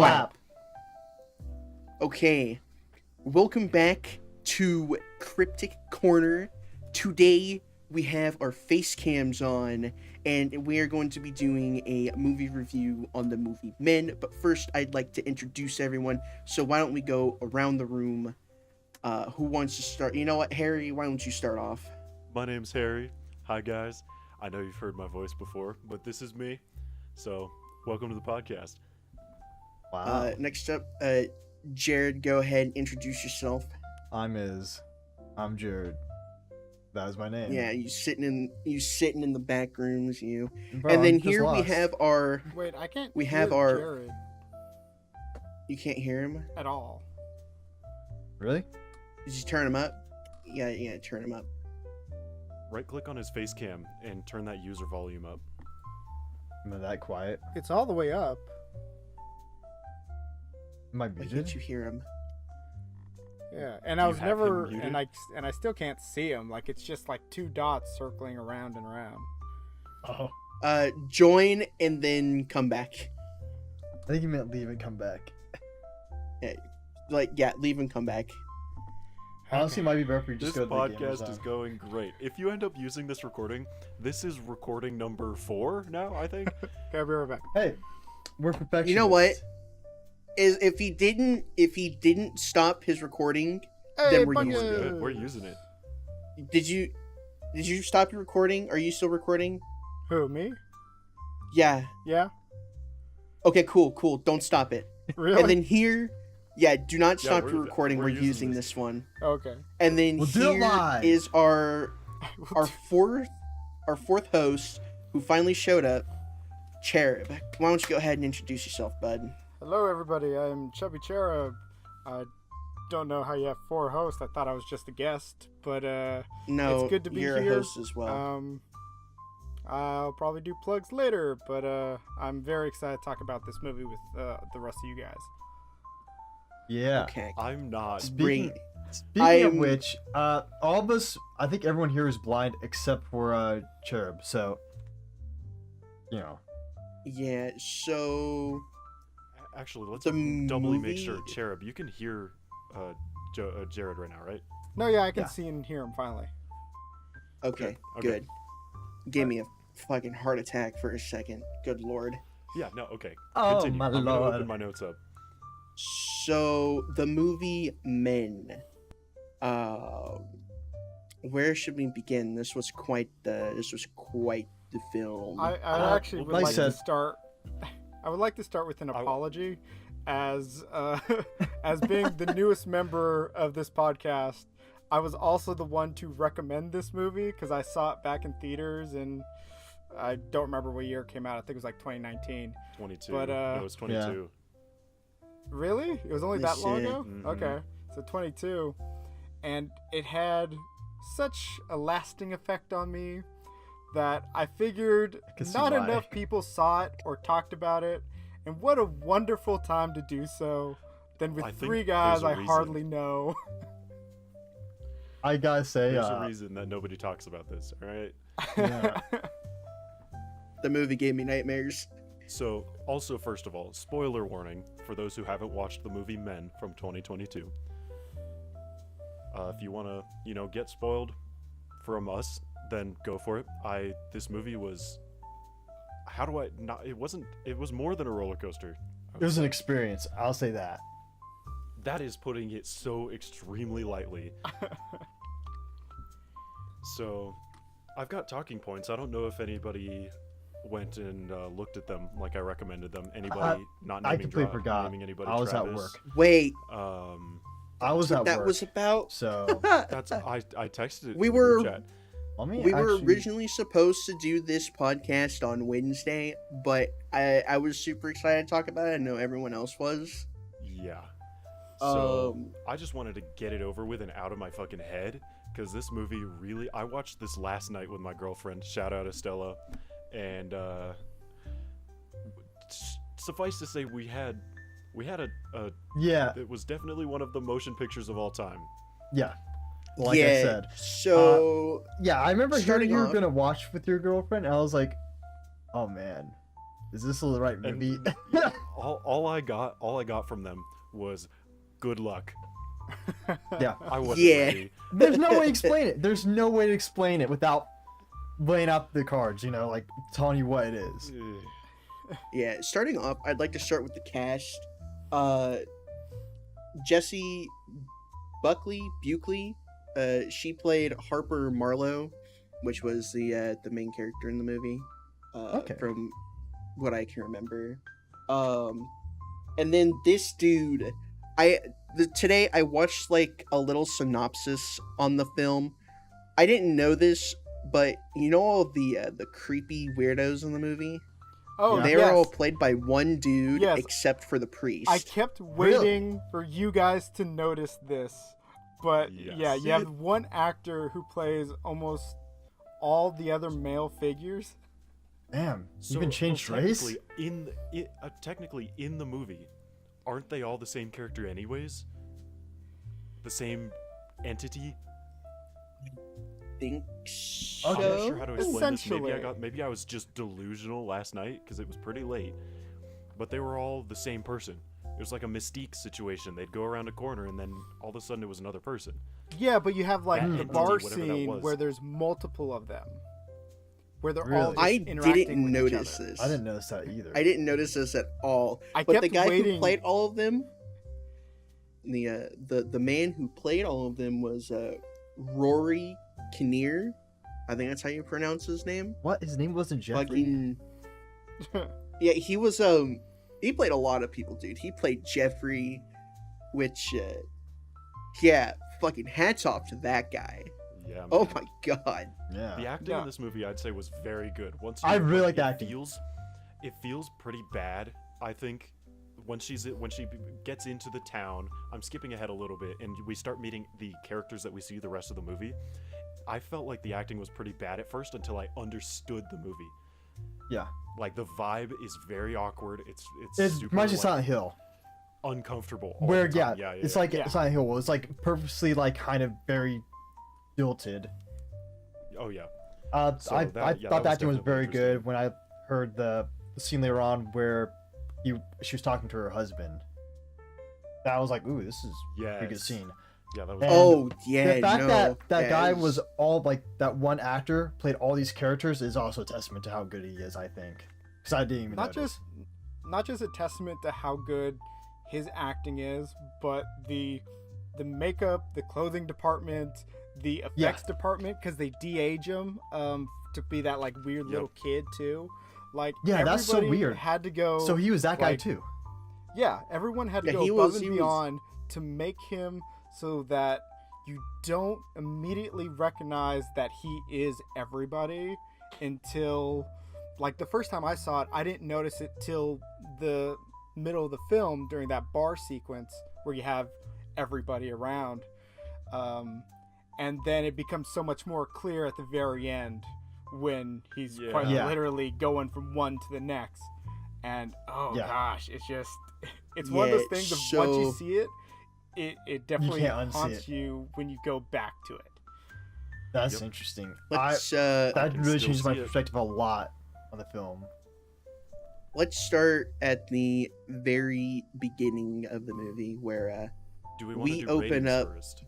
Clap. Okay, welcome back to Cryptic Corner. Today we have our face cams on, and we are going to be doing a movie review on the movie Men. But first, I'd like to introduce everyone. So why don't we go around the room? Who wants to start? You know what, Harry? Why don't you start off? My name's Harry. Hi, guys. I know you've heard my voice before, but this is me. So, welcome to the podcast. Wow. Next up, Jared, go ahead and introduce yourself. I'm Jared. That is my name. Yeah, you sitting in the back rooms, you. Bro, and then I'm just here we lost. have our. Wait, I can't. We have hear our- Jared You can't hear him. at all. Really? Did you turn him up? Yeah, turn him up. Right-click on his face cam and turn that user volume up. Am I that quiet? It's all the way up. Am I Why muted? can't you hear him? Yeah, and Do I you was have never, him muted? and I still can't see him. Like it's just like two dots circling around and around. Oh. Join and then come back. I think you meant leave and come back. Leave and come back. Honestly, it might be better if we just This go to the gamers podcast zone. is going great. If you end up using this recording, this is recording number 4 now, I think. Okay, I'll be right back. Hey, we're perfectionists. You know what? Is if he didn't stop his recording, Hey, Then we're fuck using you. Good. We're using it. did you stop your recording? Are you still recording? Who, me? Yeah. Yeah. Okay, cool. Don't stop it. Really? And then here, do not stop your we're- recording. we're We're using using this. this one. Okay. And then We'll do it here live. is our fourth host who finally showed up, Cherub. Why don't you go ahead and introduce yourself, bud? Hello, everybody. I'm Chubby Cherub. I don't know how you have 4 hosts. I thought I was just a guest, but No, It's good to be you're here. a host as well. I'll probably do plugs later, but I'm very excited to talk about this movie with the rest of you guys. Yeah. Okay, I'm not. Speaking, great. speaking of I'm- which, all of us, I think everyone here is blind except for Cherub. So, you know. Yeah. So Actually, let's The doubly make sure. movie- Cherub, you can hear Jared right now, right? No, yeah, I can Yeah. see and hear him finally. okay, Okay. good. Gave me a fucking heart attack for a second. Good lord. Yeah, no, okay. Oh, Continue. my I'm gonna lord. open my notes up. So the movie Men. Where should we begin? This was quite the film. I actually would like like I to said- start. I would like to start with an I- apology, as as being the newest member of this podcast. I was also the one to recommend this movie because I saw it back in theaters, and I don't remember what year it came out. I think it was like 2019. 22. But, no, it's 22. Really? It was only that long ago? Mhm. Okay. So 22. And it had such a lasting effect on me that I figured can see not why. enough people saw it or talked about it. And what a wonderful time to do so. Then with I think 3 guys there's a I reason. hardly know. I gotta say, There's a reason that nobody talks about this, alright? yeah. The movie gave me nightmares. So, also, first of all, spoiler warning for those who haven't watched the movie Men from 2022. If you want to, get spoiled from us, then go for it. This movie was, how do I not? It was more than a roller coaster. It was an experience. I'll say that. That is putting it so extremely lightly. So, I've got talking points. I don't know if anybody went and looked at them like I recommended them. Anybody not I naming completely forgot. naming anybody. I was at Travis. work. Wait, I was at that work. was about. So, That's I texted it. We in the group were- chat. let me We were actually- originally supposed to do this podcast on Wednesday, but I was super excited to talk about it. I know everyone else was. Yeah. So Um, I just wanted to get it over with and out of my fucking head because this movie really. I watched this last night with my girlfriend. Shout out Estella, and suffice to say, we had a. Yeah, It was definitely one of the motion pictures of all time. yeah. Like yeah, I said. So Yeah, I remember Starting hearing you were off- gonna watch with your girlfriend, and I was like, "Oh man, is this the right And movie?" all I got from them was good luck. Yeah. I wasn't Yeah. ready. There's no way to explain it. There's no way to explain it without laying out the cards, like telling you what it is. Yeah, starting off, I'd like to start with the cast. Jessie Buckley, she played Harper Marlowe, which was the main character in the movie. Okay. From what I can remember. And then this dude, today I watched like a little synopsis on the film. I didn't know this, but you know all of the creepy weirdos in the movie? Oh, Yeah. They yes. were all played by one dude, Yes. except for the priest. I kept waiting for you guys to notice this, but Yes. yeah, you have one actor who plays almost all the other male figures. Damn, you even changed race? Technically in the movie, aren't they all the same character anyways? The same entity? think I'm not so. sure how to explain this. Essentially. Maybe I was just delusional last night because it was pretty late. But they were all the same person. It was like a Mystique situation. They'd go around a corner and then all of a sudden it was another person. Yeah, but you have like That the entity, bar whatever that scene was. where there's multiple of them, where they're all Really? just I interacting didn't with notice each other. this. I didn't notice that either. I didn't notice this at all. I But kept the guy waiting. who played all of them, the man who played all of them was Rory Kinnear. I think that's how you pronounce his name. What? His name wasn't Jeffrey? Fucking yeah, he was he played a lot of people, dude. He played Jeffrey, which yeah, fucking hats off to that guy. Yeah. Man. Oh my god. Yeah. The acting Yeah. in this movie, I'd say, was very good. I really like the acting. It feels pretty bad. I think when she gets into the town, I'm skipping ahead a little bit, and we start meeting the characters that we see the rest of the movie. I felt like the acting was pretty bad at first until I understood the movie. Yeah. Like the vibe is very awkward. It's It super reminds me of like, Silent Hill. uncomfortable. all Where, the time. yeah, yeah, it's yeah. like Yeah. Silent Hill was like purposely like kind of very stilted. Oh yeah. So I that- I yeah, thought that the was acting was definitely very interesting. good when I heard the scene later on where she was talking to her husband. That was like, ooh, this is a pretty good Yes. scene. Yeah, that was. And Oh yeah, the fact no, that yeah, guy it was all like that one actor played all these characters is also a testament to how good he is, I think. Because I didn't even not notice. just a testament to how good his acting is, but the makeup, the clothing department, the effects department, because they de-age him to be that like weird Yep. little kid too. Like Yeah, that's so everybody weird. Had to go. So he was that guy like, too. Yeah, everyone had to Yeah, go he above was- and he was- beyond to make him so that you don't immediately recognize that he is everybody until, like, the first time I saw it, I didn't notice it till the middle of the film during that bar sequence where you have everybody around. And then it becomes so much more clear at the very end when he's Yeah. quite Yeah. literally going from one to the next. And oh Yeah. gosh, it's just it's one of those Yeah, things of so- once you see it, it definitely can't unsee haunts it. you when you go back to it. That's Yep. interesting. Let's that can really still changed my see it. perspective a lot on the film. let's start at the very beginning of the movie where Do we want we to do open ratings up- first?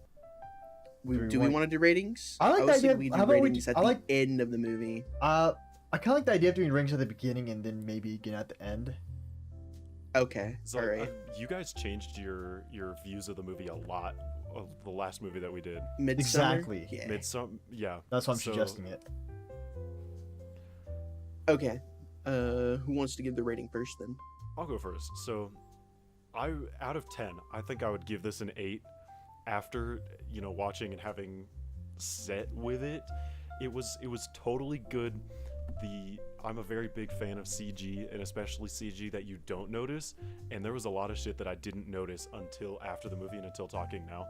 do we want to do ratings? I like was the idea thinking of- we how do about we ratings do- at I the like- end of the movie. I kind of like the idea of doing rings at the beginning and then maybe again at the end. Okay, So, all right. you guys changed your views of the movie a lot of the last movie that we did. Midsummer? exactly. Yeah. Yeah. That's why I'm So- suggesting it. Okay. Who wants to give the rating first then? I'll go first. So, out of 10, I think I would give this an 8. After watching and having set with it, it was totally good. I'm a very big fan of CG, and especially CG that you don't notice. And there was a lot of shit that I didn't notice until after the movie and until talking now.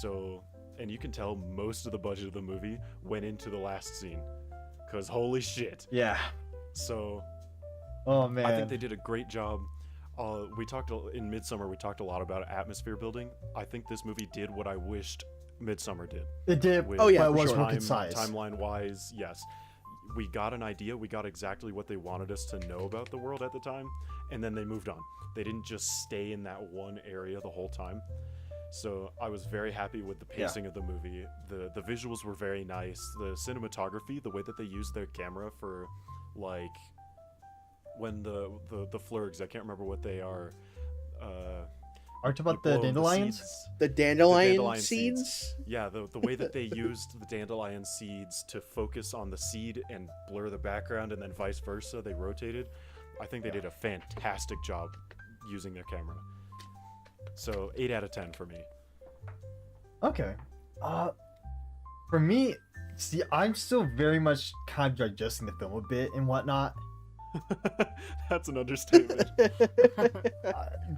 So, and you can tell most of the budget of the movie went into the last scene, cause holy shit. Yeah. So Oh man. I think they did a great job. We talked in Midsummer. We talked a lot about atmosphere building. I think this movie did what I wished Midsummer did. It did. with Oh, yeah, but it for was sure. more concise. Timeline wise, yes. We got an idea. We got exactly what they wanted us to know about the world at the time, and then they moved on. They didn't just stay in that one area the whole time. So I was very happy with the pacing of the movie. The visuals were very nice. The cinematography, the way that they used their camera for, like, when the flurgs, I can't remember what they are. Are you talking about you the blow dandelions? seeds. The dandelion, dandelion seeds? Yeah, the way that they used the dandelion seeds to focus on the seed and blur the background, and then vice versa, they rotated. I think they did a fantastic job using their camera. So 8 out of 10 for me. Okay. For me, see, I'm still very much kind of digesting the film a bit and whatnot. That's an understatement.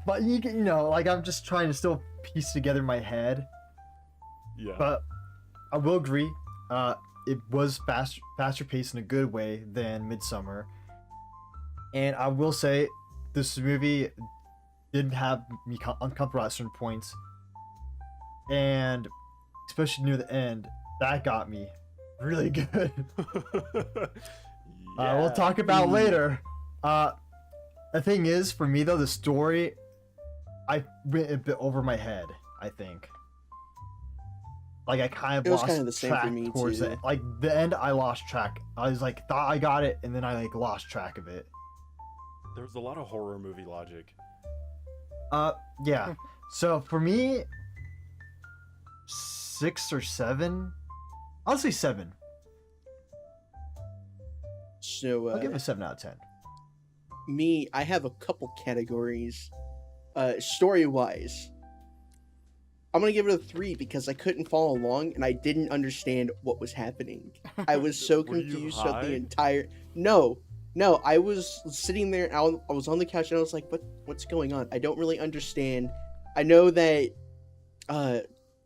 But you know, like, I'm just trying to still piece together my head. Yeah. But I will agree, it was faster paced in a good way than Midsummer. And I will say, this movie didn't have me uncomfortable at certain points. And especially near the end, that got me really good. We'll talk about later. The thing is, for me though, the story, I went a bit over my head, I think. Like, I kind of It was lost kind of the same for track me, towards too. it. Like, the end, I lost track. I was like, thought I got it, and then I, like, lost track of it. There was a lot of horror movie logic. Yeah. So, for me, 6 or 7? I'll say 7. So, I'll give it a 7 out of 10. me, I have a couple categories. Story-wise, I'm gonna give it a 3 because I couldn't follow along and I didn't understand what was happening. I was so Were you confused throughout the high? entire. No, I was sitting there. I was on the couch and I was like, "What's going on? I don't really understand." I know that.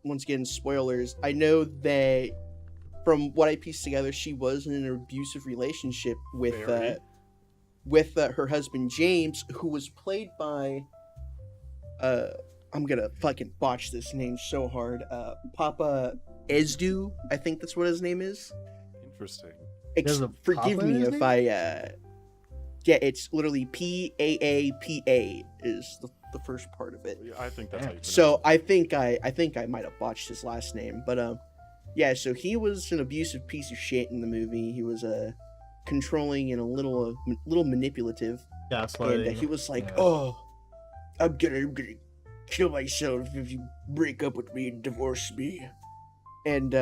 Once again, spoilers. I know that from what I pieced together, she was in an abusive relationship Very. with her husband James, who was played by I'm gonna fucking botch this name so hard. Papa Ezdu, I think that's what his name is. Interesting. There's a Forgive Papa in me his if name? yeah, it's literally Paapa is the first part of it. Yeah, I think that's how you pronounce So it. I think I might have botched his last name, but yeah. So he was an abusive piece of shit in the movie. He was controlling and a little manipulative, Gaslighting. and he was like, Yeah. "Oh, I'm gonna kill myself if you break up with me and divorce me." And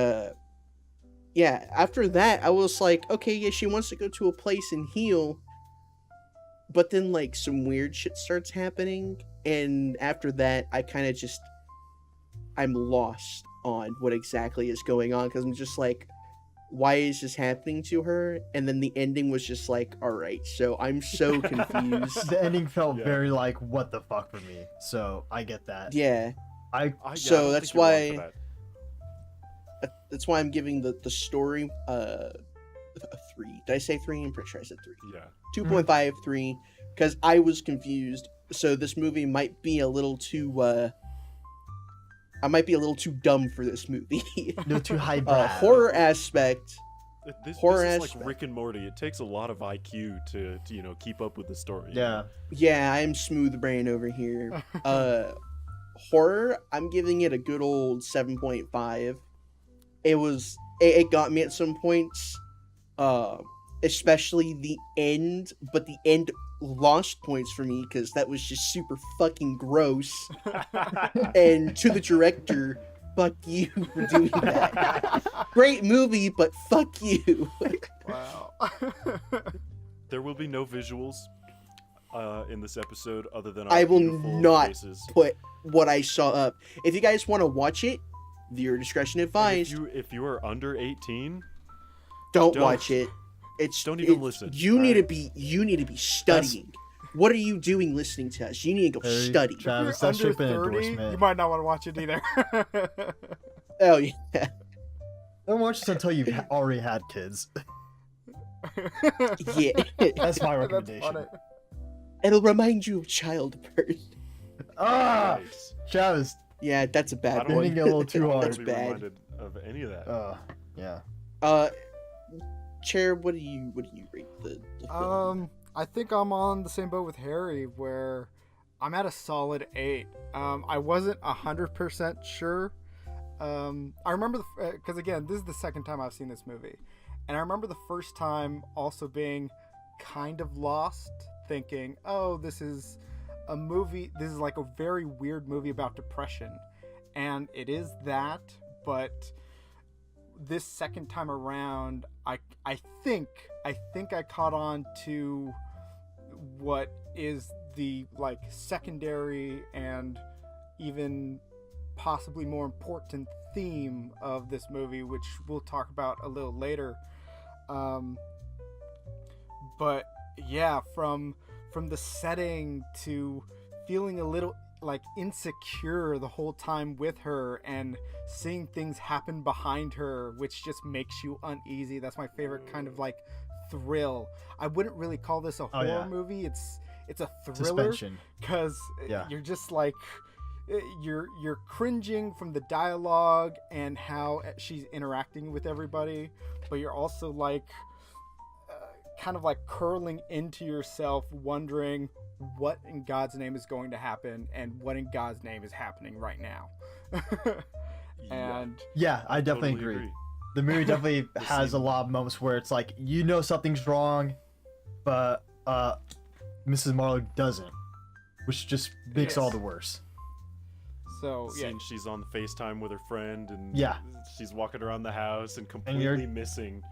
yeah, after that, I was like, okay, yeah, she wants to go to a place and heal, but then like some weird shit starts happening, and after that, I kind of just I'm lost on what exactly is going on because I'm just like, why is this happening to her? And then the ending was just like, all right, so I'm so confused. The ending felt Yeah. very like, what the fuck for me. So, I get that. Yeah, I I so don't that's think you're wrong for why- that. that's why I'm giving the story a 3. Did I say 3? I'm pretty sure I said 3. Yeah. 2.5, 3, because I was confused. So this movie might be a little too I might be a little too dumb for this movie. no too highbrow. Horror aspect. Horror This is aspect. like Rick and Morty. It takes a lot of IQ to keep up with the story. Yeah. Yeah, I'm smooth brain over here. Horror, I'm giving it a good old 7.5. It got me at some points, especially the end, but the end lost points for me because that was just super fucking gross. And to the director, fuck you for doing that. Great movie, but fuck you. Wow. There will be no visuals in this episode other than our I will beautiful not faces. Put what I saw up. If you guys want to watch it, viewer discretion And advised. if you are under 18, Don't don't. watch it. Don't even it's- listen, You need alright? to be studying. What are you doing listening to us? You need to go Hey, study. If Travis, you're that should have been an under 30, endorsement. you might not want to watch it either. Oh yeah. Don't watch this until you've already had kids. Yeah. That's my That's recommendation. funny. It'll remind you of childbirth. Ah! Nice. Travis. Yeah, that's a I bad don't Ending one. it a little too I don't want hard. to be bad. reminded of any of that. Yeah. Chair, what do you rate the film? I think I'm on the same boat with Harry, where I'm at a solid 8. I wasn't 100% sure. I remember because again, this is the second time I've seen this movie, and I remember the first time also being kind of lost, thinking, "Oh, this is a movie. This is like a very weird movie about depression," and it is that. But this second time around, I think I caught on to what is the like secondary and even possibly more important theme of this movie, which we'll talk about a little later. But yeah, from the setting to feeling a little like insecure the whole time with her and seeing things happen behind her, which just makes you uneasy. That's my favorite kind of like thrill. I wouldn't really call this a horror movie. It's a thriller, because you're just like you're cringing from the dialogue and how she's interacting with everybody, but you're also like kind of like curling into yourself, wondering what in God's name is going to happen and what in God's name is happening right now. And yeah, I definitely agree. The movie definitely has a lot of moments where it's like, you know, something's wrong, but Mrs. Marlowe doesn't, which just makes all the worse. So yeah, she's on the FaceTime with her friend, and she's walking around the house and completely missing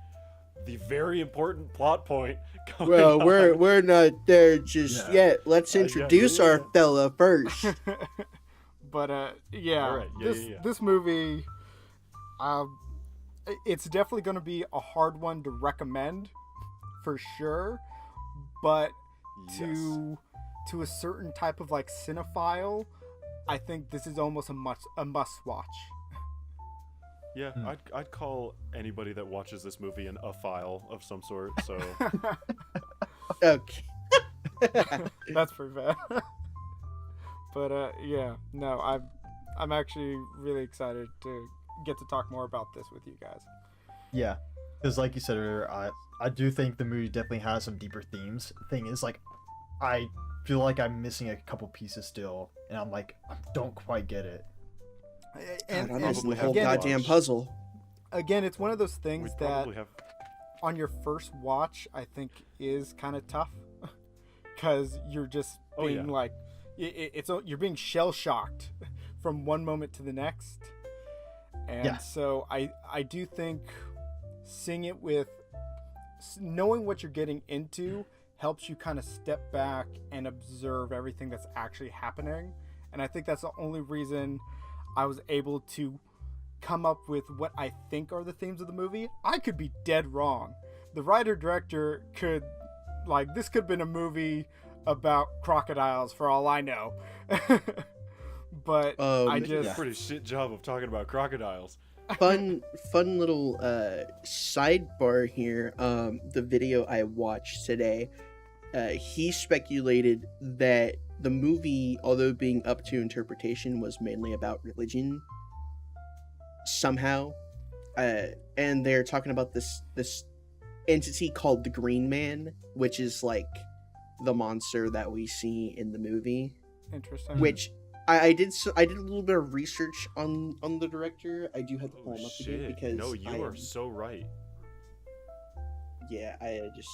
the very important plot point. Well, we're not there just yet. Let's introduce our fella first. But right. This movie, it's definitely going to be a hard one to recommend, for sure. But to a certain type of like cinephile, I think this is almost a must watch. Yeah, I'd call anybody that watches this movie a file of some sort. So okay, that's pretty bad. But I'm actually really excited to get to talk more about this with you guys. Yeah, because like you said earlier, I do think the movie definitely has some deeper themes. The thing is, like, I feel like I'm missing a couple pieces still, and I'm like, I don't quite get it. And I'm missing the whole goddamn puzzle. Again, it's one of those things that on your first watch, I think is kind of tough, because you're just being like, you're being shell shocked from one moment to the next, and so I do think seeing it with knowing what you're getting into helps you kind of step back and observe everything that's actually happening, and I think that's the only reason I was able to come up with what I think are the themes of the movie. I could be dead wrong. The writer-director could, like, this could have been a movie about crocodiles for all I know. But I just... Pretty shit job of talking about crocodiles. Fun little sidebar here. The video I watched today, he speculated that the movie, although being up to interpretation, was mainly about religion somehow, and they're talking about this entity called the Green Man, which is like the monster that we see in the movie. Interesting. Which I did a little bit of research on the director. I do have to pull him up again because you are so right. Yeah, I just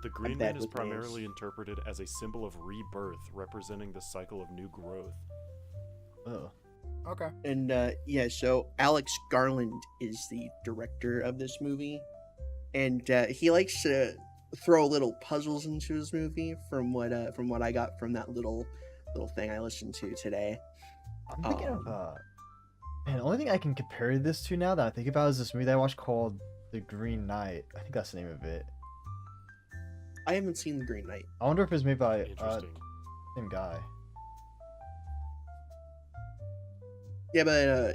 the Green Man is primarily interpreted as a symbol of rebirth, representing the cycle of new growth. Oh. Okay. And so Alex Garland is the director of this movie, and he likes to throw little puzzles into his movie. From what I got from that little thing I listened to today. I'm thinking of man, the only thing I can compare this to now that I think about is this movie that I watched called The Green Knight. I think that's the name of it. I haven't seen The Green Knight. I wonder if it's made by same guy. Yeah, but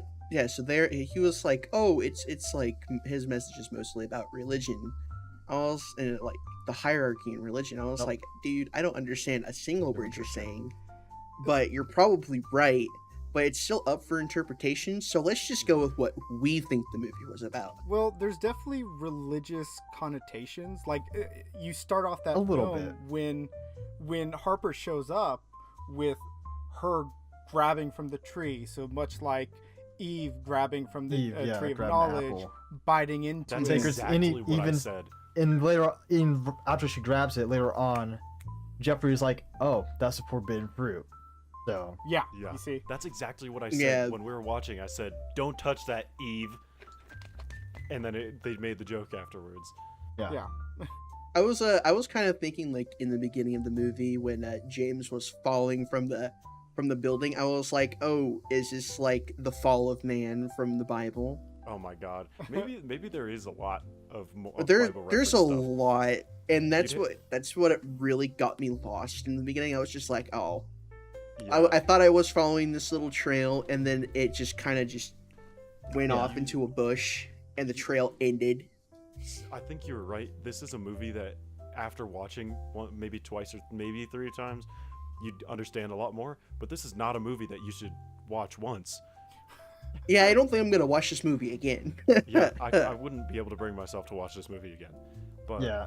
so there he was like, oh, it's like his message is mostly about religion. And like the hierarchy in religion. I was like, dude, I don't understand a single word you're saying, but you're probably right. But it's still up for interpretation, so let's just go with what we think the movie was about. Well, there's definitely religious connotations. Like, you start off that a little bit when Harper shows up with her grabbing from the tree. So much like Eve grabbing from the Eve, yeah, tree of grabbing an knowledge, apple. biting into That's it. Takers- exactly any- what I even- said. And after she grabs it later on, Jeffrey's like, "Oh, that's a forbidden fruit." So Yeah, Yeah. you see. That's exactly what I said Yeah. when we were watching. I said, "Don't touch that, Eve," and then they made the joke afterwards. Yeah. I was kind of thinking like in the beginning of the movie when James was falling from the building. I was like, oh, is this like the fall of man from the Bible? Oh my god, maybe there is a lot of more. But there's a lot, and that's You what it really got me lost in the beginning. I was just like, oh, Yeah. I thought I was following this little trail, and then it just kind of just went Yeah. off into a bush, and the trail ended. I think you're right. This is a movie that, after watching maybe twice or maybe 3 times, you'd understand a lot more. But this is not a movie that you should watch once. Yeah, I don't think I'm gonna watch this movie again. Yeah, I wouldn't be able to bring myself to watch this movie again. But yeah,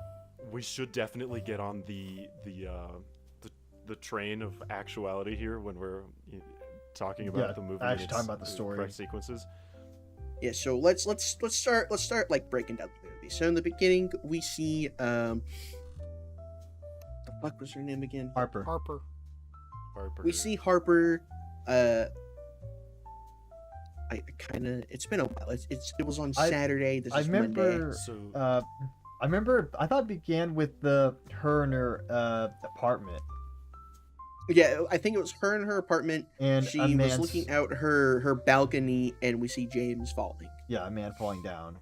we should definitely get on the train of actuality here when we're talking about Yeah, the movie. actually and talking its about the story. correct sequences. Yeah, so let's start like breaking down the movie. So in the beginning, we see the fuck was her name again? Harper. Harper. We see Harper. I kind of it's been a while. It was on I- Saturday. This I is Monday. remember. So I remember. I thought it began with her and her apartment, Yeah, I think it was her in her apartment. and She a was man's, looking out her balcony, and we see James falling. Yeah, a man falling down.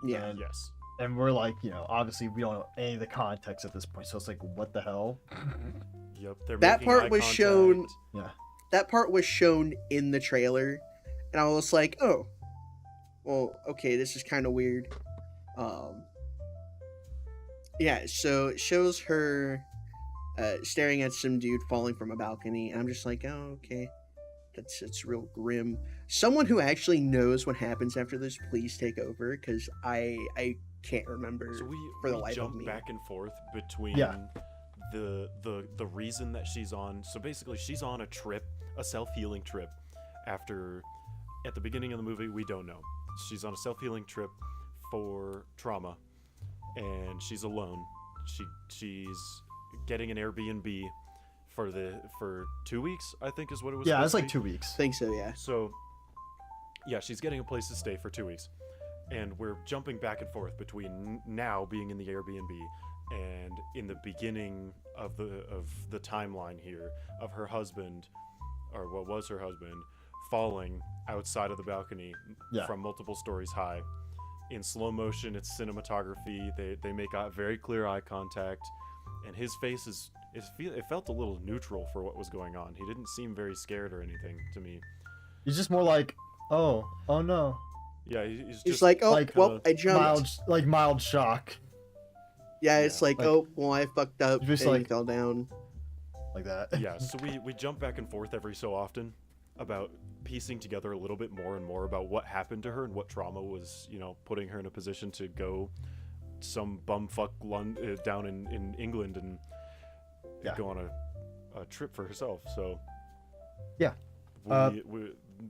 Yeah, And, yes. and we're like, obviously we don't know any of the context at this point, so it's like, what the hell? Yep. They're That making part eye was contact. shown- Yeah. that part was shown in the trailer, and I was like, oh, well, okay, this is kind of weird. Yeah, so it shows her staring at some dude falling from a balcony, and I'm just like, oh, okay, that's real grim. Someone who actually knows what happens after this, please take over, because I can't remember. So for the we life of jump me. back and forth between Yeah. the reason that she's on. So basically, she's on a trip, a self-healing trip. After, at the beginning of the movie, we don't know. She's on a self-healing trip for trauma, and she's alone. She's getting an Airbnb for 2 weeks, I think is what it was. Yeah, supposed it's to like be. 2 weeks. think so, yeah. So, yeah, she's getting a place to stay for 2 weeks, and we're jumping back and forth between now being in the Airbnb and in the beginning of the timeline here of her husband, or what was her husband, falling outside of the balcony Yeah. from multiple stories high. In slow motion, it's cinematography. They make very clear eye contact, and his face it felt a little neutral for what was going on. He didn't seem very scared or anything to me. He's just more like, oh no, Yeah, he's He's just like, oh, like, well, I jumped. mild shock, Yeah, it's Yeah. like, Like- oh, well, I fucked up, Just and he like- fell down. like that. yeah. So we jump back and forth every so often about piecing together a little bit more and more about what happened to her and what trauma was, putting her in a position to go some bumfuck down in England and Yeah. go on a trip for herself. So Yeah.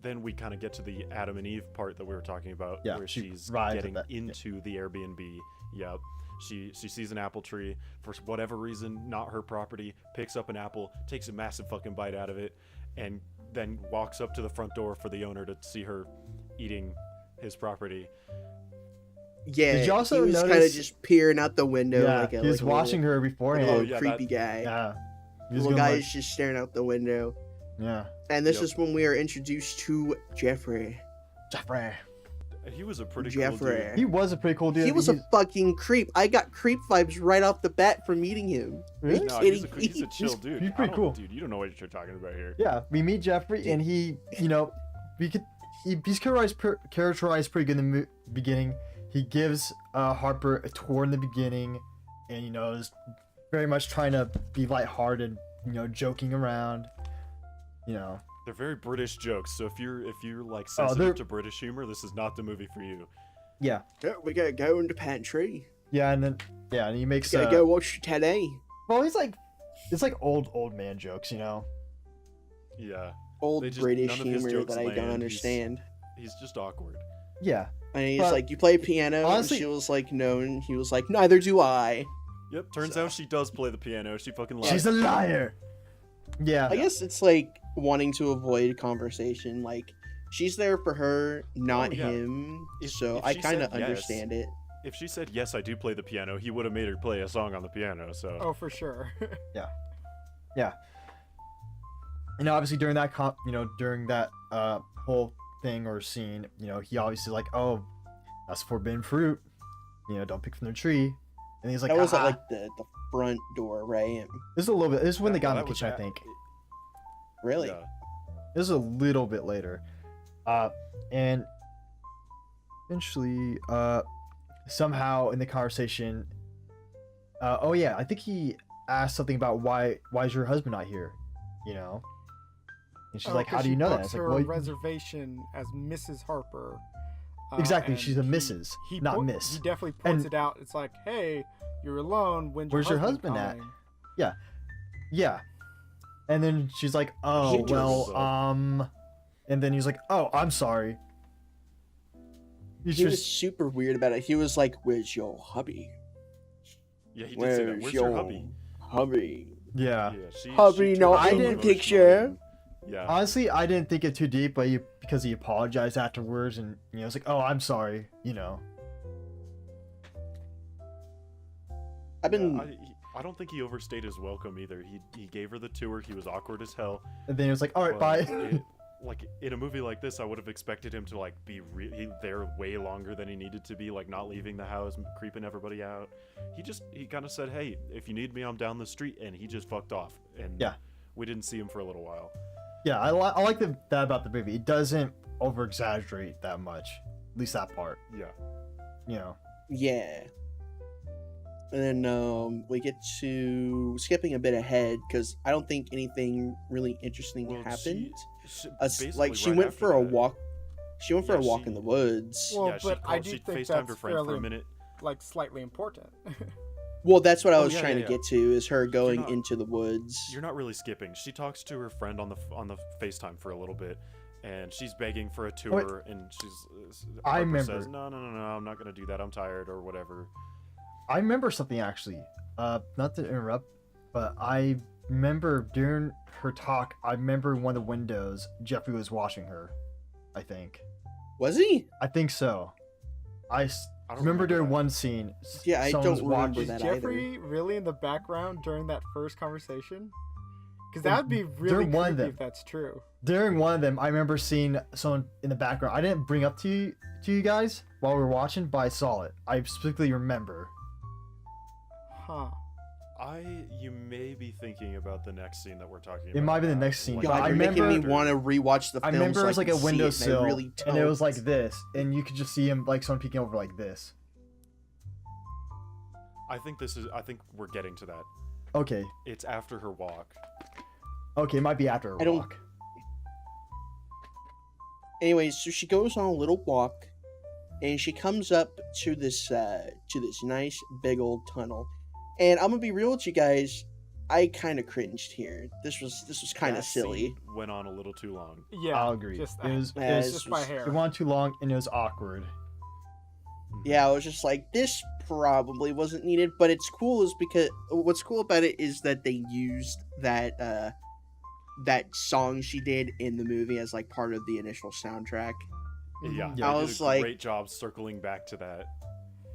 then we kind of get to the Adam and Eve part that we were talking about, Yeah, where she she's arrives at getting that- yeah. into the Airbnb. Yep. She sees an apple tree for whatever reason, not her property, picks up an apple, takes a massive fucking bite out of it, and then walks up to the front door for the owner to see her eating his property. Yeah, Did you also he was kind of notice- just peering out the window Yeah, like a, he was like a watching her little, beforehand. Oh, yeah, creepy guy. Yeah, he was Little going guy like, is just staring out the window. yeah, And this Yep. is when we are introduced to Jeffrey. Jeffrey. He was a pretty cool Jeffrey. dude. He was a pretty cool dude. He was a fucking creep. I got creep vibes right off the bat from meeting him. Really? No, kidding he's a me? chill dude. he's pretty I don't- cool. Dude, you don't know what you're talking about here. Yeah, we meet Jeffrey, and he's characterized pretty good in the beginning. He gives Harper a tour in the beginning, and is very much trying to be lighthearted, joking around, They're very British jokes, so if you're like Oh, sensitive they're- to British humor, this is not the movie for you. Yeah, Oh, we gotta go in the pantry. and he makes Gotta go watch the telly. well, he's like It's like old man jokes, you know. Yeah. Old They just- British none of his humor jokes that I don't land. understand. He's just awkward. Yeah. And he's But- like, "You play piano?" honestly- and she was like, "No," and he was like, "Neither do I." Yep, turns out she does play the piano. She fucking lies. She's a liar. Yeah. I guess it's like wanting to avoid conversation. Like, she's there for her, not Oh, yeah. him. If- So if I she kind of said yes- understand it. If she said, yes, I do play the piano, he would have made her play a song on the piano, so... Oh, for sure. Yeah. And obviously during that during that whole thing or scene, he obviously like, oh, that's forbidden fruit. Don't pick from the tree. And he's like, That was at "Ah." like the front door, right? This is a little bit. This is when they got in That the was kitchen, I at- think. Really? Yeah. This is a little bit later. And eventually, somehow in the conversation, oh yeah, I think he asked something about why is your husband not here? And she's like, 'cause how do she you know that? books It's like, her well, reservation as Mrs. Harper. Exactly, and she's a Mrs., not Miss. He definitely points And- it out. It's like, hey, you're alone. Where's your husband at? coming? yeah. And then she's like, oh She well, does, and then he's like, oh, I'm sorry. He's He was just super weird about it. He was like, "Where's your hubby? Yeah, he did say that. Where's your hubby? hubby?" yeah. Yeah, she Hubby, turned no, so I didn't emotional picture. and- Yeah. Honestly, I didn't think it too deep, but because he apologized afterwards, and it's like, oh, I'm sorry, I've been. Yeah, I don't think he overstayed his welcome either. He gave her the tour. He was awkward as hell. And then he was like, all right, but bye. like in a movie like this, I would have expected him to like be there way longer than he needed to be, like not leaving the house, creeping everybody out. He kind of said, hey, if you need me, I'm down the street, and he just fucked off. And Yeah. we didn't see him for a little while. Yeah, I like that about the movie. It doesn't over exaggerate that much, at least that part. Yeah. Yeah. And then we get to skipping a bit ahead because I don't think anything really interesting Well, happened. she Like basically she right went after for a that- walk. She went for Yeah, a walk she- in the woods. Well, yeah, but I do she think FaceTimed that's her friend for a fairly, minute. like, slightly important. Well, that's what I Oh, was yeah, trying yeah, to yeah. get to is her going not- into the woods. You're not really skipping. She talks to her friend on the FaceTime for a little bit, and she's begging for a tour, and she's. I Harper remember. Says, no, I'm not gonna do that. I'm tired or whatever. I remember something actually. Not to interrupt, but I remember during her talk, I remember in one of the windows, Jeffrey was watching her. I think. Was he? I think so. I don't remember during that. one scene. Yeah, I someone was don't remember watching- that Is either. Jeffrey really in the background during that first conversation? Because that would be really During one of creepy them. if that's true. During one of them, I remember seeing someone in the background. I didn't bring up to you guys while we were watching, but I saw it. I specifically remember. Huh. You may be thinking about the next scene that we're talking about. It might be the now. next scene, Like, but God, I you're making me remember- want to rewatch the I film. remember so it was like can a see it, and I windowsill, really and it was don't. like this, and you could just see him like someone peeking over like this. I think we're getting to that. Okay, It's after her walk. okay, it might be after a I don't- walk. Anyways, so she goes on a little walk, and she comes up to this nice big old tunnel. And I'm gonna be real with you guys, I kind of cringed here. This was kind That of silly. scene went on a little too long. Yeah. I'll agree. Just, It was- Yeah, just this my was- hair. It went too long, and it was awkward. Yeah, I was just like, this probably wasn't needed, but it's cool is because what's cool about it is that they used that song she did in the movie as like part of the initial soundtrack. Yeah, Mhm. they I did was a like- great job circling back to that.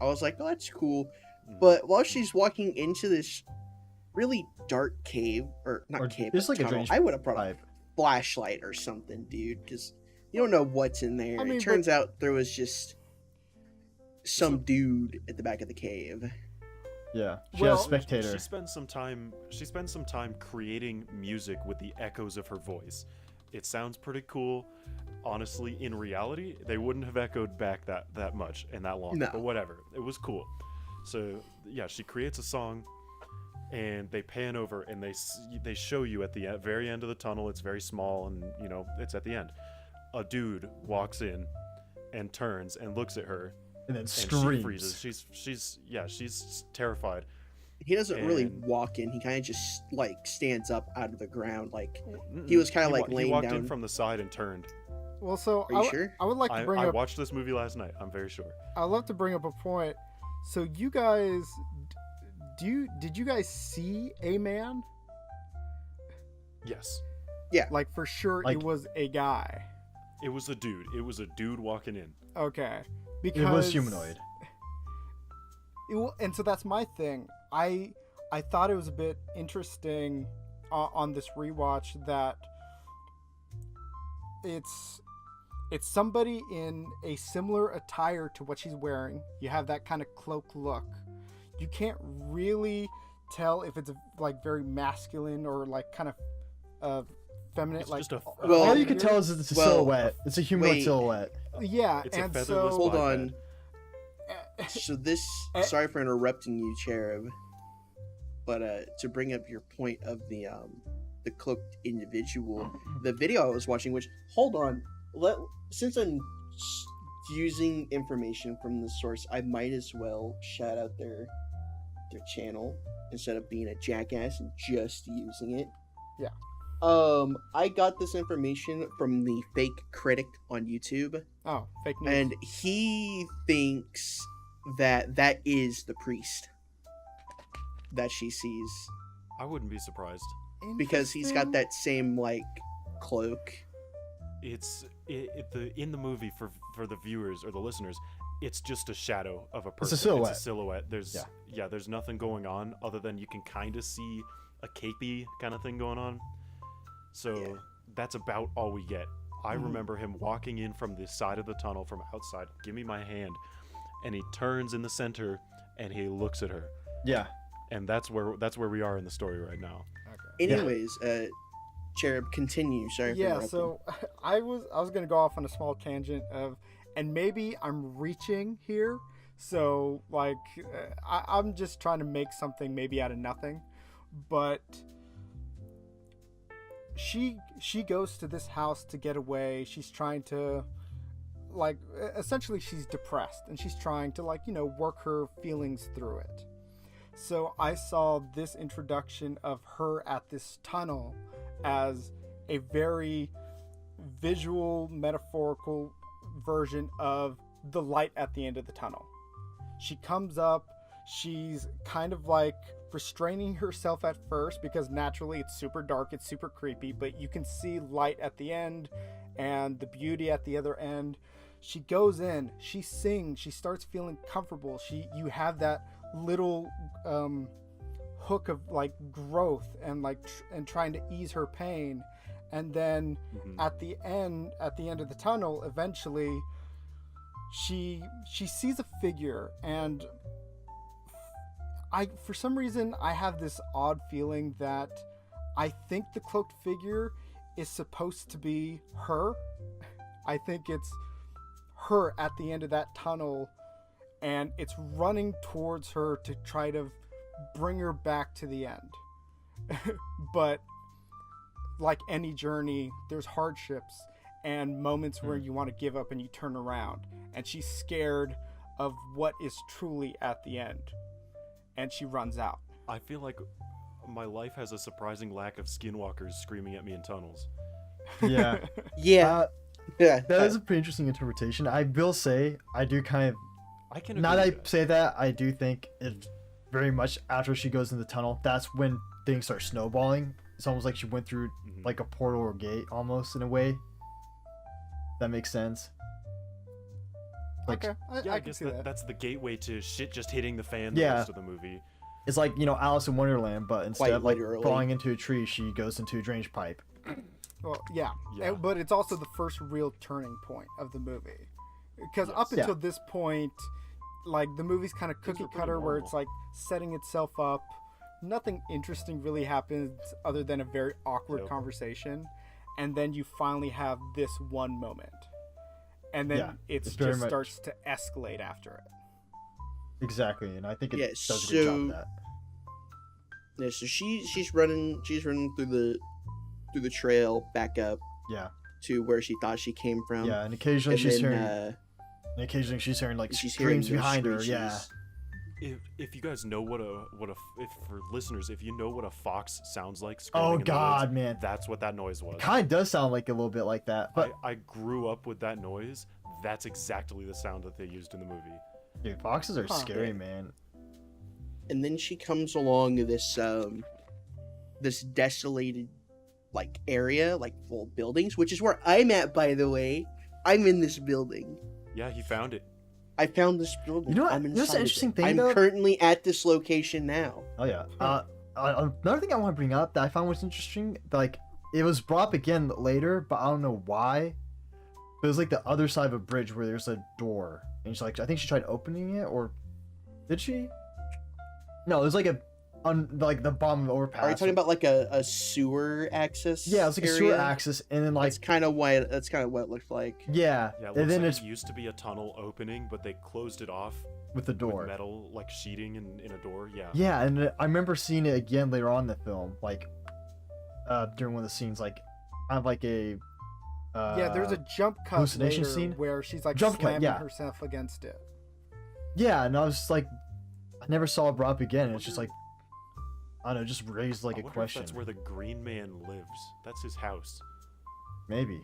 I was like, oh, that's cool. Mhm. But while she's walking into this really dark cave, or not Or cave, just but like a tunnel, drainage I would have brought a pipe. flashlight or something, dude, because you don't know what's in there. I mean, It turns out there was just some dude at the back of the cave. Yeah, she Well, has a spectator. She spends some time creating music with the echoes of her voice. It sounds pretty cool. Honestly, in reality, they wouldn't have echoed back that much and that long. No. But whatever, it was cool. So yeah, she creates a song, and they pan over and they show you at the very end of the tunnel. It's very small, and it's at the end. A dude walks in, and turns and looks at her, and then and screams. she freezes. She's terrified. He doesn't really And- walk in. He kind of just like stands up out of the ground. Like, Mm-mm. He was kinda like he laying walked down. in from the side and turned. Well, so Are you sure? I would like to I, bring I up. watched this movie last night. I'm very sure. I'd love to bring up a point. So you guys, did you guys see a man? Yes, Like for sure, Like- it was a guy. it was a dude. It was a dude walking in. Okay, It because was humanoid. And so that's my thing. I thought it was a bit interesting on this rewatch that it's somebody in a similar attire to what she's wearing. You have that kind of cloak look. You can't really tell if it's like very masculine or like kind of feminine. It's like just a- Well, All you can tell is it's a well, silhouette. It's a humanoid wait. silhouette. yeah, It's a and featherless so Hold biped. on. So this, sorry for interrupting you, Cherub, but to bring up your point of the cloaked individual, the video I was watching, which hold on, since I'm using information from the source, I might as well shout out their channel instead of being a jackass and just using it. Yeah. I got this information from the fake critic on YouTube, oh, fake news. and he thinks that is the priest that she sees I wouldn't be surprised. because he's got that same like cloak. It's in the movie for the viewers or the listeners. It's just a shadow of a person. silhouette. It's a silhouette. There's Yeah. there's nothing going on other than you can kind of see a capey kind of thing going on. So Yeah. that's about all we get. I Mhm. remember him walking in from the side of the tunnel from outside. Give me my hand, and he turns in the center and he looks at her, Yeah. and that's where we are in the story right now. Okay. Anyways, Cherub, continue. Sorry for Yeah, interrupting. so I was gonna go off on a small tangent of, and maybe I'm reaching here. So like, I'm just trying to make something maybe out of nothing, but she goes to this house to get away. She's trying to, like, essentially she's depressed and she's trying to, like, you know, work her feelings through it. So I saw this introduction of her at this tunnel as a very visual, metaphorical version of the light at the end of the tunnel. She comes up, she's kind of like restraining herself at first because naturally it's super dark, it's super creepy, but you can see light at the end and the beauty at the other end. She goes in, she sings, she starts feeling comfortable. You have that little hook of like growth and like and trying to ease her pain, and then Mhm. at the end of the tunnel, eventually she sees a figure, and for some reason I have this odd feeling that I think the cloaked figure is supposed to be her. I think it's her at the end of that tunnel, and it's running towards her to try to bring her back to the end. But like any journey, there's hardships and moments where you want to give up and you turn around, and she's scared of what is truly at the end, and she runs out. I feel like my life has a surprising lack of skinwalkers screaming at me in tunnels. Yeah. Yeah, yeah. That is a pretty interesting interpretation. I will say, I do kind of. I can Now agree that I with that. say that, I do think it very much after she goes in the tunnel, that's when things start snowballing. It's almost like she went through Mhm. like a portal or gate, almost in a way. That makes sense. Like Okay, Yeah, I I can guess see that. that's the gateway to shit just hitting the fan the Yeah. rest of the movie. it's like, you know, Alice in Wonderland, but instead Quite of like literally. falling into a tree, she goes into a drainage pipe. Well, yeah. Yeah. But it's also the first real turning point of the movie, because Yes. up Yeah. until this point, like the movie's kind of Things cookie were pretty cutter, where normal. it's like setting itself up. Nothing interesting really happens other than a very awkward Yep. conversation, and then you finally have this one moment, and then Yeah, it it's very just much- starts to escalate after it. Exactly, and I think it Yeah, does a good job of so- that. Yeah, so she's running through the trail back up Yeah, to where she thought she came from. yeah, and occasionally and she's then hearing, and occasionally she's hearing like she's hearing screams those behind her. Yeah, screeches. if you guys know if for listeners, if you know what a fox sounds like screaming Oh in the God, woods, man. that's what that noise was. Kind of does sound like a little bit like that, but I grew up with that noise. That's exactly the sound that they used in the movie. dude, foxes are Huh. scary, man. And then she comes along this desolated like area, like full of buildings, which is where I'm at, by the way. I'm in this building. Yeah, he found it. I found this building. You know what- I'm you know what's inside the of interesting it. thing, I'm though? currently at this location now. Oh yeah. Another thing I want to bring up that I found was interesting, like it was brought up again later, but I don't know why. But it was like the other side of a bridge where there's a door, and she's like, I think she tried opening it, or did she? No, it was like like the bottom of the overpass. Are you talking about like a sewer access? Yeah, it was like a sewer area? access, and then like That's kind of what it looked like. yeah, Yeah, it and looks then like it's it used to be a tunnel opening, but they closed it off with the with door. metal like sheeting in a door. Yeah. Yeah, and I remember seeing it again later on in the film, like during one of the scenes, like kind of like a Yeah, there's a jump cut hallucination later scene? where she's like Jump cut, slamming yeah. herself against it. yeah, and I was just like, I never saw it brought up again. And it's just like, I don't know, just raised like I a wonder question. if that's where the Green Man lives. That's his house. Maybe.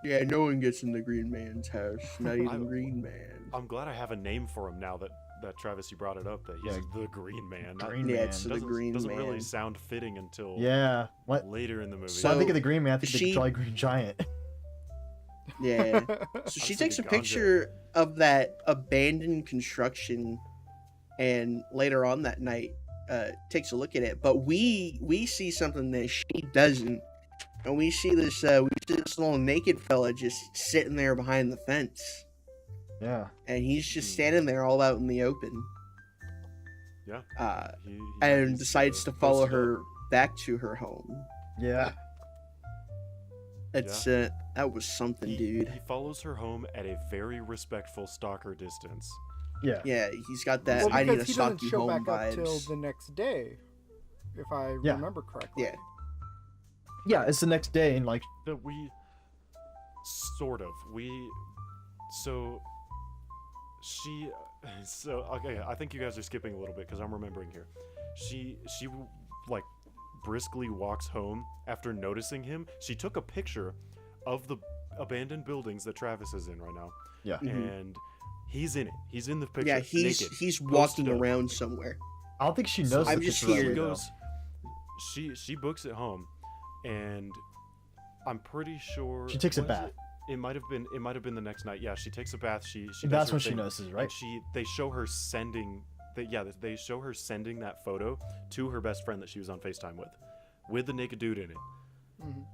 Yeah, no one gets in the Green Man's house. Not even I- Green Man. I'm glad I have a name for him now that Travis, you brought it up, that he's Yeah, the Green Man. Green Yeah, Man. it's the doesn't, Green doesn't really Man. sound fitting until Yeah. What? later in the movie. So- When I think of the Green Man, I think she- the Jolly Green Giant. Yeah. So she I'm takes a thinking Ganja. picture of that abandoned construction, and later on that night, takes a look at it. But we see something that she doesn't, and we see this little naked fella just sitting there behind the fence, Yeah. and he's just standing there all out in the open. Yeah. He And he's, decides to follow posted up. her back to her home. Yeah. It's that was something, dude. He follows her home at a very respectful stalker distance. Yeah. Yeah, he's got that Well, I need because to he doesn't stalk you show home back up till vibes. the next day, if I Yeah. remember correctly. Yeah. Yeah. It's the next day, and like, That we sort of so she so okay, I think you guys are skipping a little bit because I'm remembering here. She like briskly walks home after noticing him. She took a picture of the abandoned buildings that Travis is in right now, yeah. Mhm. and he's in it. He's in the picture. Yeah, he's naked, walking posted up. around somewhere. I don't think she So knows. I'm the just picture right here. She away, goes. She books it home, and I'm pretty sure She takes a was bath. It might have been the next night. Yeah, she takes a bath. She though. does That's her when she thing, notices, and right? they show her sending. They show her sending that photo to her best friend that she was on FaceTime with the naked dude in it. Mhm.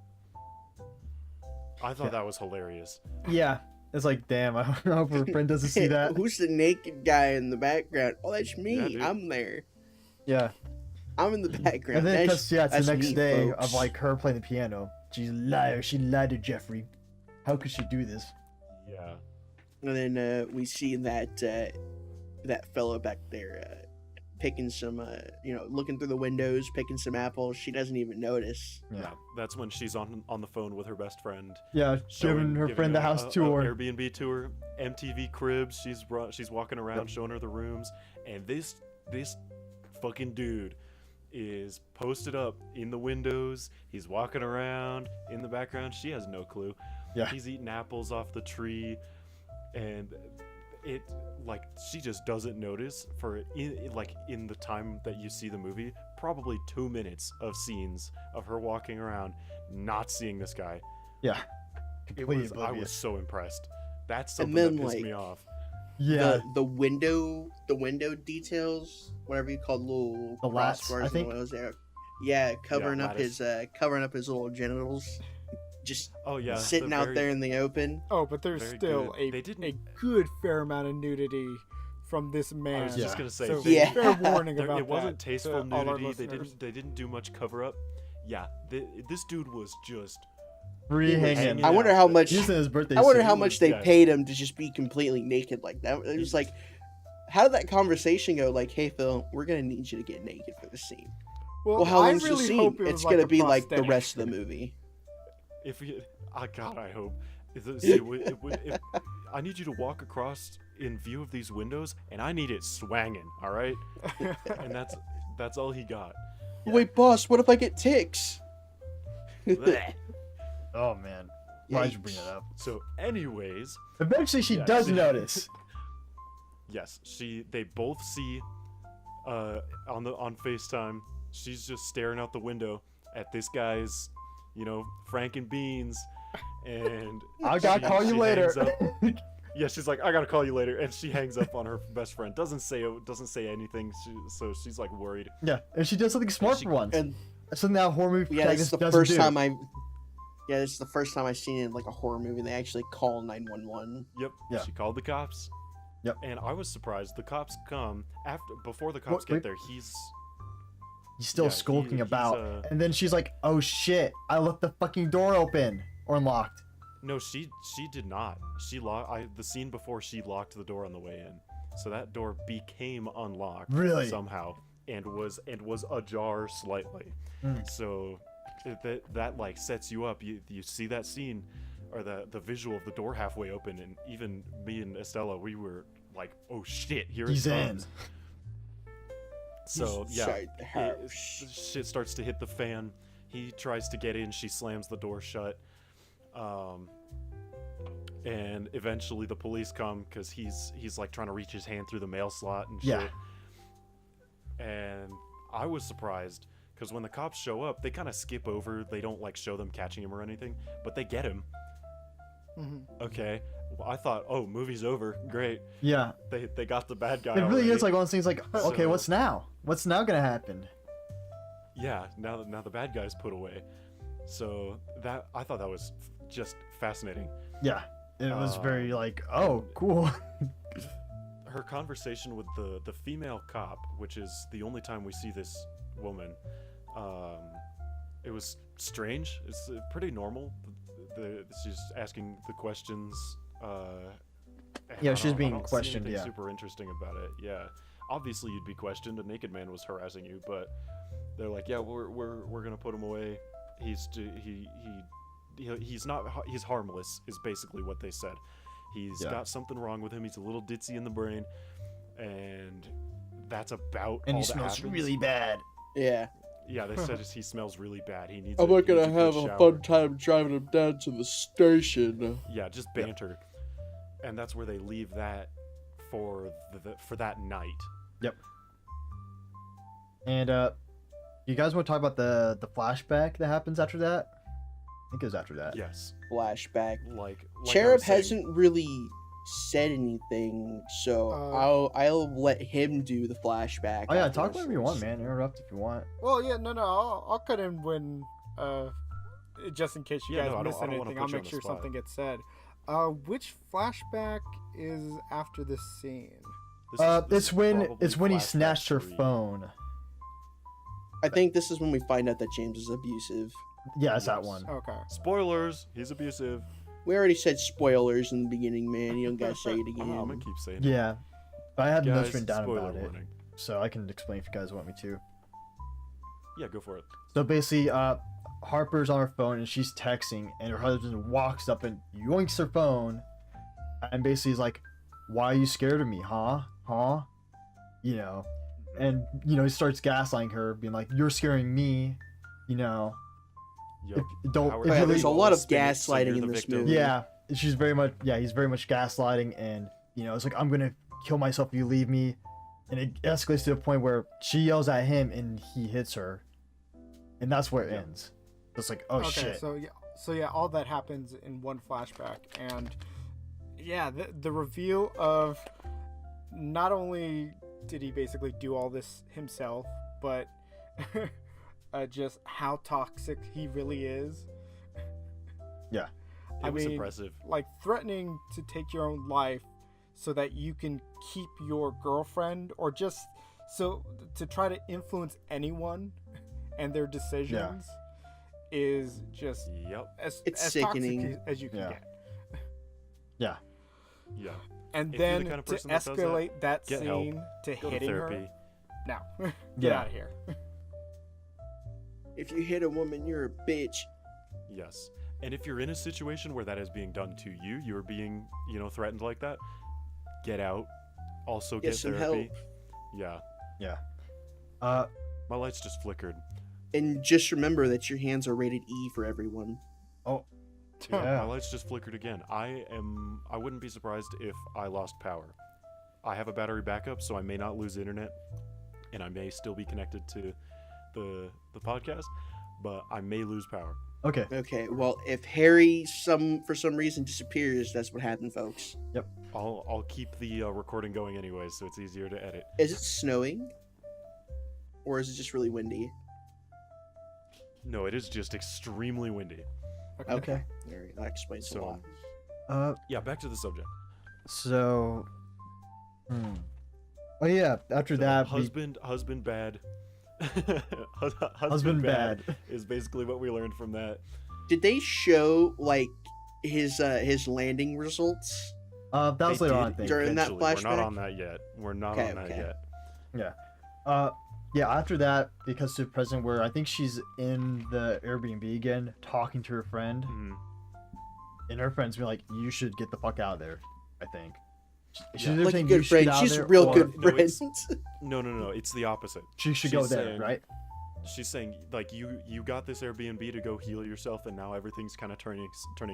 I thought Yeah. that was hilarious. Yeah. It's like, damn. I hope her friend doesn't see that. Who's the naked guy in the background? Oh, that's me. Yeah, dude. I'm there. Yeah. I'm in the background. And then That's, because yeah, it's the that's next me, day folks. of like her playing the piano. She's a liar. She lied to Jeffrey. How could she do this? Yeah. And then we see that fellow back there picking some, looking through the windows, picking some apples. She doesn't even notice. Yeah. That's when she's on the phone with her best friend. Yeah, giving her friend the a- house a tour. Airbnb tour, MTV Cribs. She's walking around showing her the rooms, and this fucking dude is posted up in the windows. He's walking around in the background. She has no clue. Yeah. He's eating apples off the tree, and it like she just doesn't notice for in the time that you see the movie, probably 2 minutes of scenes of her walking around not seeing this guy. Yeah. I Completely was oblivious. so impressed. That's And something then, that pissed like, me off. Yeah. The window details, whatever you call little The lats, crossbars I and think. what was there. Yeah, covering up lattice. his little genitals, just Oh yeah, sitting the out very- there in the open. Oh, but there's Very still good. They didn't- a good fair amount of nudity from this man. I was just gonna say, So they- Yeah. fair warning there- about it wasn't that tasteful to all our nudity. listeners. They didn't do much cover up. Yeah, this dude was just Free He was- hanging. I wonder how much. Using his birthday I wonder suit. how he much was they dead. paid him to just be completely naked like that. It was like, how did that conversation go? Like, hey Phil, we're gonna need you to get naked for the scene. Well, how I long's really the scene? hope it It's was gonna like a be like the prosthetic. rest of the movie. if you, God, I hope. See, I need you to walk across in view of these windows, and I need it swanging, all right? And that's all he got. Wait, boss, what if I get ticks? Blech. Oh man, why'd you bring Yikes. that up? So, anyways, Eventually, she Yeah, does she- notice. yes, they both see on FaceTime. She's just staring out the window at this guy's, Frank and Beans, and I gotta call you later. hangs up. Yeah, she's like, I gotta call you later, and she hangs up on her best friend. Doesn't say anything. So she's like worried. Yeah, and she does something smart she- for once. And Something that a horror movie yeah, this is protagonist the doesn't first do. time I. Yeah, this is the first time I've seen it in like a horror movie. They actually call 911. Yep. Yeah. She called the cops. Yep. And I was surprised. The cops come before the cops Wait. get there. He's He's still Yeah, skulking he's, about, and then she's like, "Oh shit! I left the fucking door open or unlocked." no, she did not. She locked. The scene before she locked the door on the way in, so that door became unlocked Really? somehow and was ajar slightly. Mm. So that like sets you up. You see that scene or the visual of the door halfway open, and even me and Estella, we were like, "Oh shit! Here He's it in. comes." So yeah, Inside the house. shit starts to hit the fan. He tries to get in. She slams the door shut. And eventually the police come because he's like trying to reach his hand through the mail slot and shit. Yeah. And I was surprised because when the cops show up, they kind of skip over. They don't like show them catching him or anything, but they get him. Mm-hmm. Okay. Well, I thought, oh, movie's over. Great. Yeah, They got the bad guy. it really already. is like one of those things. Like, okay, So- what's now? What's now gonna happen? Yeah, now the bad guy's put away. So that I thought that was just fascinating. Yeah, it was Uh, very like, oh, cool. Her conversation with the female cop, which is the only time we see this woman, it was strange. It's pretty normal. She's asking the questions. And Yeah, I she's don't- I being don't see questioned, anything yeah. super interesting about it. Yeah, obviously you'd be questioned. A naked man was harassing you, but they're like, yeah, we're gonna put him away. He's harmless is basically what they said. He's Yeah. got something wrong with him. He's a little ditzy in the brain, and that's about And all he that smells happens. really bad. Yeah. Yeah, they said he smells really bad. He needs. I'm not he needs gonna have good a shower. fun time driving him down to the station. Yeah, just banter, and that's where they leave that for for that night. And you guys want to talk about the flashback that happens after that? I think it was after that. Yes, Flashback. like I Cherub was saying, hasn't really said anything, so I'll let him do the flashback. Oh yeah, after talk this whatever you want, first. man. Interrupt if you want. Well, yeah, no, I'll cut in when, just in case you Yeah, guys no, I miss don't wanna anything, put I'll you on make the sure spot. something gets said. Which flashback is after this scene? This is It's when probably he flashback snatched her 3. phone. I think this is when we find out that James is abusive. Yeah, it's that Yes. one. Okay. Spoilers. He's abusive. We already said spoilers in the beginning, man. You don't gotta say it I'm gonna again. keep saying it. Yeah, but I have notes Guys, written down spoiler about it, warning. so I can explain if you guys want me to. Yeah, go for it. So basically, Harper's on her phone and she's texting, and her husband walks up and yoinks her phone, and basically is like, "Why are you scared of me, huh? Huh?" You know, and he starts gaslighting her, being like, "You're scaring me," you know. Yep. If, don't. Howard If Yeah, you there's leave- a lot of Spin it so gaslighting you're in the this victim. movie. Yeah, he's very much gaslighting, and it's like, I'm gonna kill myself if you leave me, and it escalates to the point where she yells at him and he hits her, and that's where it Yeah. ends. It's like, oh Okay, shit. so yeah, all that happens in one flashback, and yeah, the reveal of not only did he basically do all this himself, but just how toxic he really is. Yeah. It I was mean, impressive. Like threatening to take your own life so that you can keep your girlfriend, or just so to try to influence anyone and their decisions is just Yep. as, It's as sickening. toxic as you can Yeah. get. Yeah. Yeah. And If you're the then kind of to person that does that, escalate that get help. scene to Go to hitting therapy. her. Now, get Yeah. out of here. If you hit a woman, you're a bitch. Yes. And if you're in a situation where that is being done to you, you're being, threatened like that, get out, also Get get some therapy. help. Yeah, my lights just flickered. And just remember that your hands are rated E for everyone. Oh, Yeah, yeah. my lights just flickered again. I wouldn't be surprised if I lost power. I have a battery backup, so I may not lose internet, and I may still be connected to the podcast, but I may lose power. Okay. Okay, well, if Harry for some reason disappears, that's what happened, folks. I'll keep the recording going anyway, so it's easier to edit. Is it snowing? Or is it just really windy? No, it is just extremely windy. Okay. All right, that explains a So, lot. yeah, back to the subject. So. Oh yeah. After So, that, husband bad. husband bad. is basically what we learned from that. Did they show like his landing results? That was They later on, I did think. During that eventually. We're not flashback? on that yet. We're not Okay, on that okay. yet. Yeah, after that, because to the present where I think she's in the Airbnb again, talking to her friend, Mhm. and her friend's being like, "You should get the fuck out of there." I think. She's Yeah. either Like a saying, "You good should get friend. out of She's a there," real or good No, it's- friend. No. It's the opposite. She should go she's there, saying- right? She's saying like you got this Airbnb to go heal yourself, and now everything's kind of turning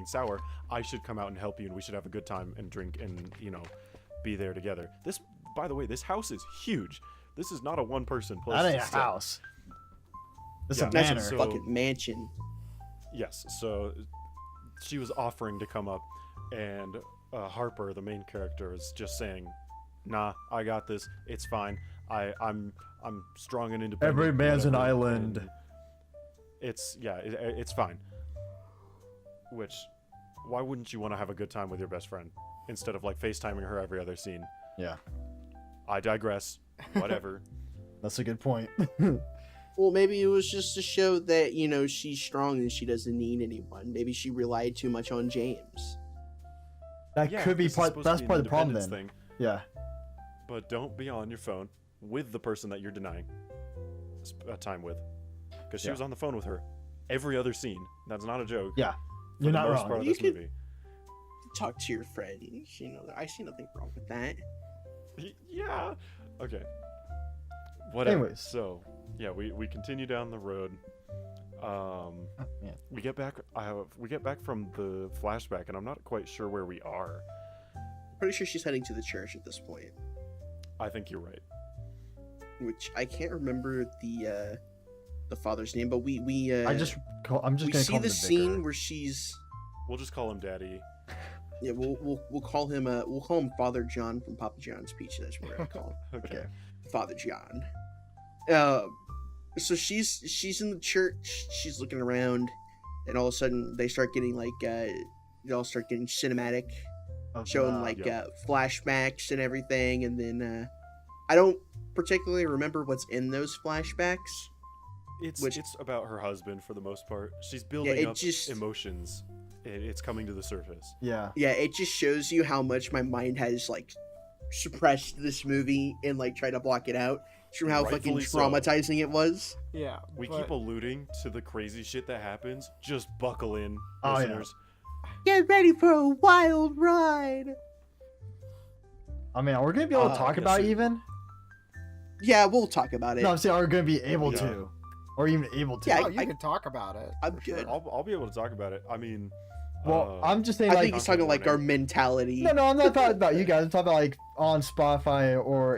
sour. I should come out and help you, and we should have a good time and drink and be there together. This, by the way, this house is huge. This is not a one-person place. That ain't a stay. house. This Yeah, is a That's manor. a so- fucking mansion. Yes, so she was offering to come up, and Harper, the main character, is just saying, "Nah, I got this. It's fine. I'm strong and independent. Every man's an whatever," island. and it's fine. Which, why wouldn't you want to have a good time with your best friend instead of like FaceTiming her every other scene? Yeah, I digress. Whatever. that's a good point. Well, maybe it was just to show that, she's strong and she doesn't need anyone. Maybe she relied too much on James. That Yeah, could be this is part. supposed to That's be an part of the problem then. independence thing. Yeah. But don't be on your phone with the person that you're denying time with, because she Yeah. was on the phone with her every other scene. That's not a joke. Yeah. for You're the not most wrong. part of You this could- movie. Talk to your friends. I see nothing wrong with that. Yeah. Okay. Whatever. Anyways. So yeah, we continue down the road. Man. We get back. We get back from the flashback, and I'm not quite sure where we are. Pretty sure she's heading to the church at this point, I think you're right. which I can't remember the father's name, but we I'm just we gonna see call him the the scene vicar. where she's We'll just call him Daddy. yeah we'll call him Father John from Papa John's Pizza. That's what we're gonna call him. Okay. Father John. So she's in the church. She's looking around, and all of a sudden they start getting they all start getting cinematic, Of, showing flashbacks and everything. And then I don't particularly remember what's in those flashbacks. It's Which- it's about her husband for the most part. She's it building up just- emotions. It's coming to the surface. Yeah. Yeah, it just shows you how much my mind has suppressed this movie and tried to block it out from how fucking Rightfully so. traumatizing it was. Yeah. We but- keep alluding to the crazy shit that happens. Just buckle in, Oh, yeah. listeners. Get ready for a wild ride. I mean, are we gonna be able to talk yes, about it it- even? Yeah, we'll talk about it. No, I'm saying, are we gonna be able Yeah. to, or even able to? Yeah, Oh, you I- can talk about it. I'm for sure. good. I'll be able to talk about it. I mean, Well, I'm just saying, I like, think he's talking Content our warning. mentality. no, I'm not talking about you guys. I'm talking about on Spotify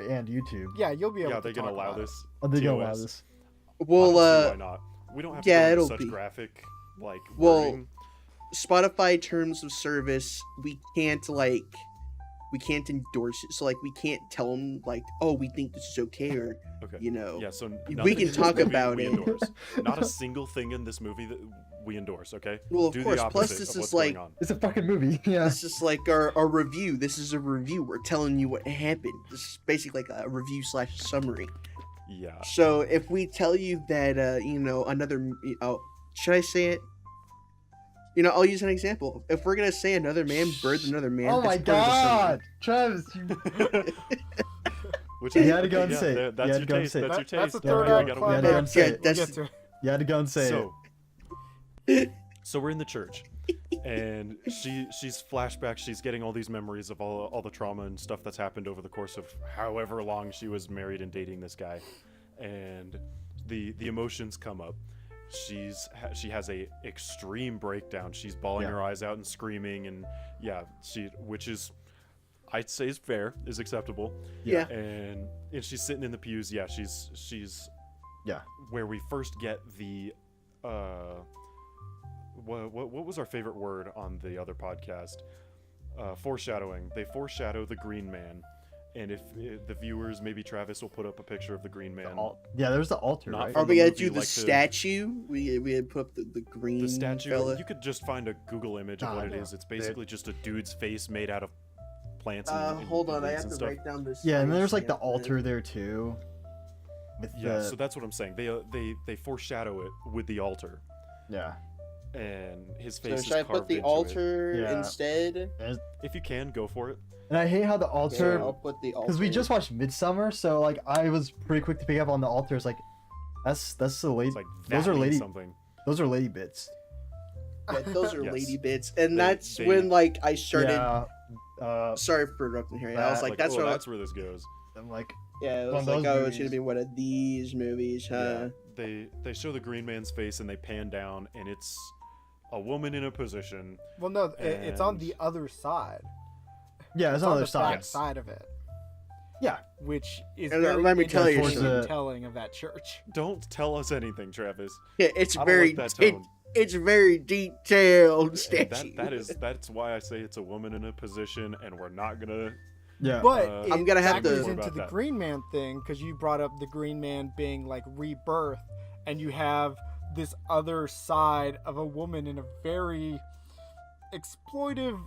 and YouTube. Yeah, you'll be able yeah, to they're gonna talk allow about it. this. Are they gonna allow TOS. this? Well, Honestly, why not? We don't have to yeah, go into it'll such be. graphic Well, wording. Spotify terms of service, we can't endorse it. So we can't tell them oh, we think this is okay, or Okay. Yeah, Yeah, so we nothing can in this talk movie about we it. Endorse. Not a single thing in this movie that we endorse. Okay. Well, of Do course. the Plus, opposite this of is what's going on. It's a fucking movie. Yeah. this is our review. This is a review. We're telling you what happened. This is basically a review / summary. Yeah. So if we tell you that another should I say it? I'll use an example. If we're gonna say another man birthed another man, Oh my that's part of the summary. god, Travis! You... Which You is had to go okay, and yeah, say it. there- You That's had your to go and taste. say it. That's your That's taste. the third Yeah, act we gotta gotta win. go and say Yeah, it. that's We'll get to it. You had to go and say So we're in the church, and she's flashback. She's getting all these memories of all the trauma and stuff that's happened over the course of however long she was married and dating this guy, and the emotions come up. She has a extreme breakdown. She's bawling her eyes out and screaming, and which is, I'd say, is fair, is acceptable. Yeah. And she's sitting in the pews. Yeah, she's where we first get the what was our favorite word on the other podcast? Foreshadowing. They foreshadow the Green Man. And if the viewers, maybe Travis will put up a picture of the Green Man. There's the altar, Not right? from Are we the gonna movie, do the like statue? We had put up the green the statue. fella. You could just find a Google image of what it is. It's basically just a dude's face made out of plants. And Hold on, I leaves have and to stuff. write down this. Yeah, and then there's like the altar there too. With So that's what I'm saying. They foreshadow it with the altar, and his So face should is I carved put the into altar Yeah. instead? it. If you can, go for it. And I hate how the Yeah, altar, I'll put the altar. because we just watched Midsummer, so like I was pretty quick to pick up on the altar. It's like that's the lady. It's like Those that are means lady. something. Those are lady bits. Yeah, those are Yes. lady bits, and They- that's they- when like I started. Yeah. Sorry for interrupting here. I was like, that's oh, where. that's where this goes. I'm like, Yeah, it one was of like, those oh, it's gonna movies. be one of these movies, huh? Yeah, they show the Green Man's face and they pan down, and it's a woman in a position. Well, no, it's on And- the other side. yeah, it's on the other side. back side of it, Yeah. which is And very let me tell you interesting something. telling of that church. Don't tell us anything, Travis. Yeah, it's I don't very like that tone. it's very detailed And statue. that's why I say it's a woman in a position, and we're not gonna. Yeah. But I'm gonna have to- factors More into about the that. Green Man thing because you brought up the Green Man being like rebirth, and you have this other side of a woman in a very exploitive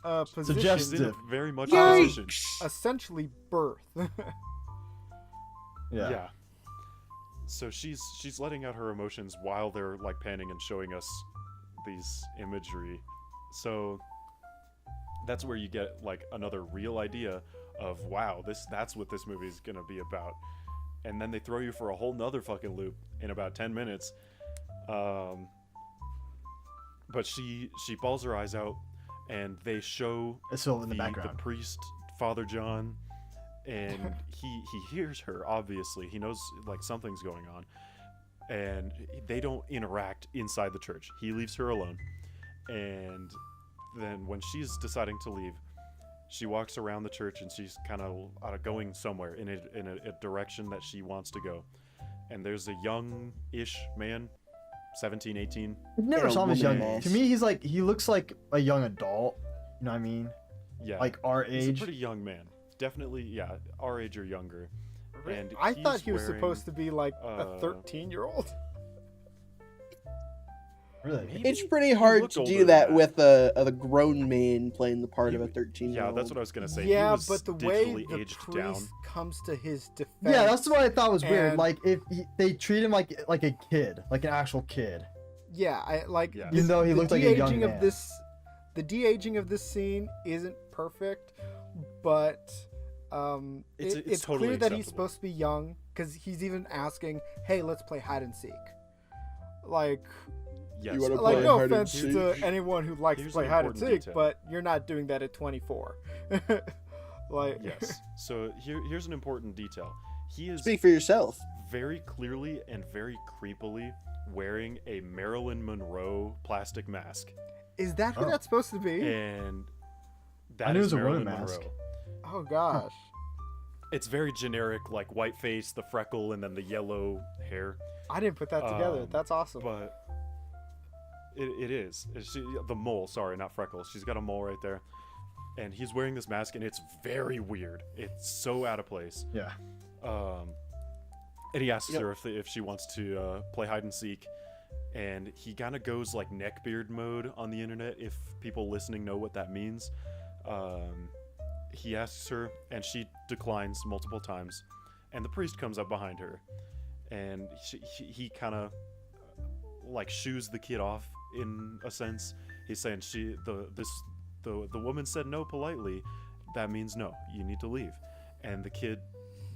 position, Suggestive. She's in a very much Yikes. position. essentially birth. Yeah. So she's letting out her emotions while they're like panning and showing us these imagery. So that's where you get like another real idea of wow, that's what this movie is gonna be about. And then they throw you for a whole nother fucking loop in about 10 minutes. But she bawls her eyes out, and they show It's still in the background. the priest, Father John, and he hears her. Obviously, he knows like something's going on, and they don't interact inside the church. He leaves her alone, and then when she's deciding to leave, she walks around the church and she's kind of going somewhere in a direction that she wants to go. And there's a young-ish man, 17, 18. I never And a saw him as young. woman To me, he looks like a young adult. You know what I mean? Yeah, Like our he's a age. pretty young man. Definitely, yeah, our age or younger. And I thought he's he was wearing, supposed to be like a uh, 13-year-old. Really? Maybe It's pretty he hard looked to older do than that with a grown man playing the part He of a w- 13-year-old. Yeah, that's what I was gonna say. Yeah, he was but the way digitally the aged priest down. comes to his defense. Yeah, that's what I thought was weird. And- Like if they treat him like a kid, like an actual kid. Yeah, I like. Yeah. Even though he the looked like a young de-aging man. of this, the de-aging of this scene isn't perfect, but It's totally clear that he's acceptable. supposed to be young because he's even asking, "Hey, let's play hide and seek." Like, Yes. You wanna like play no hide and offense seek? to anyone who likes to Here's play an hide and important seek, detail. but you're not doing that at 24. Like, Yes. So here's an important detail. He is Speak for yourself. very clearly and very creepily wearing a Marilyn Monroe plastic mask, is that who Oh. that's supposed to be? and I that knew it is was a woman Marilyn mask. Monroe. Oh gosh. It's very generic, like white face, the freckle, and then the yellow hair. I didn't put that together. Um, That's awesome. But it is. The mole, sorry, not freckles. She's got a mole right there. And he's wearing this mask, and it's very weird. It's so out of place. Yeah. And he asks her if she wants to play hide and seek. And he kind of goes like neckbeard mode on the internet, if people listening know what that means. He asks her, and she declines multiple times. And the priest comes up behind her. And he kind of like shoos the kid off in a sense. He's saying the woman said no politely. That means no. You need to leave. And the kid